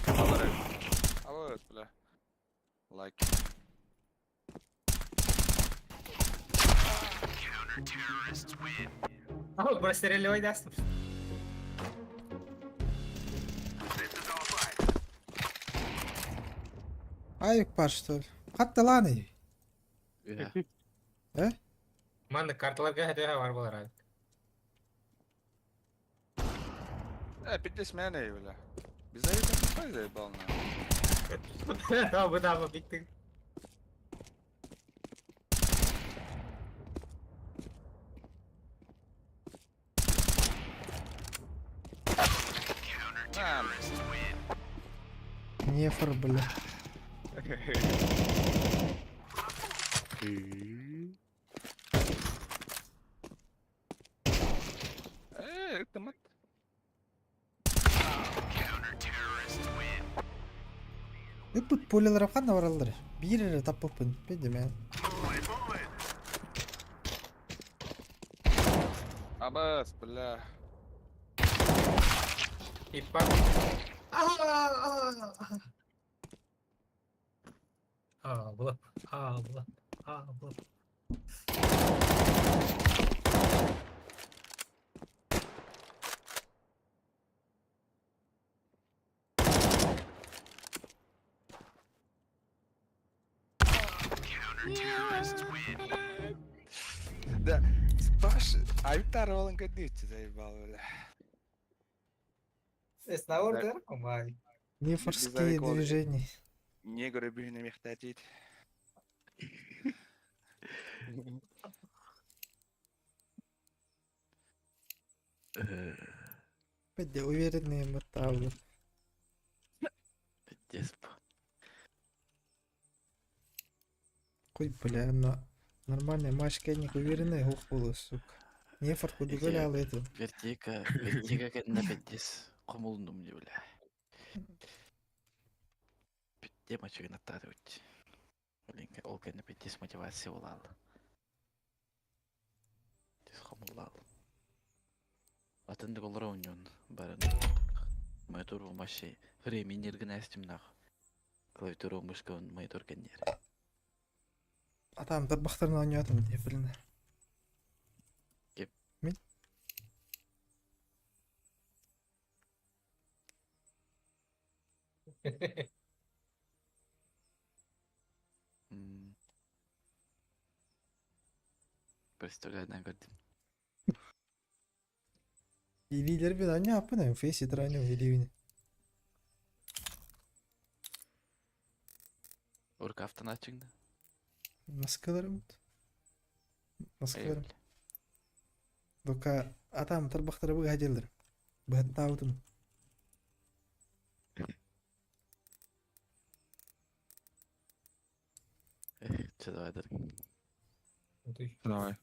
Алло, алло, бля. Лайк. А вот простреливай даст. This is our fight. Айк пар что ли? Қатты ланы. Манда карталарга хәтәгә бар булар әле. 50 мене, бля. Biz ayıdan koydu balına. Bu da mı bitti? Нефр, бля. Тымат. Үппут пулелер апканда баралдар. Бирере таппыппын. Беде мен. Абас, бля. İp bak. Abla. Abla. Abla. Да, Паш, ayıptar oğlum kadar заебал, бля. Esna orada ama. Нефорские Безалкоголь. движения. Негры бігне мехтатит. Беде уверенные мотавлы. Деспо. Хуй, бля, на нормальный матч кенник уверенный хух было, сука. Нефор куды Ике. гулял это. Вертика кенне петтес. Комулдум ди, бля. Петте мачыгын аттады үт. Ол кенне петтес мотивация болалы. Тес комуллал. Атынды колора уньон барын. Монитор умаши. Времени эрген астим нах. Клавиатура мышка монитор кеннер. Атам тарбақтарына ойнатым деп біліне. Кеп. Мен? Представляю, көрдім. Илилер бен ойна апын, фейси трайны иливіне. Орка автона чыңды. Маскаларым. Маскаларым. Дока атам тарбақтары бұға әделдір. Бұға таудым. Че давай, дыр. Давай.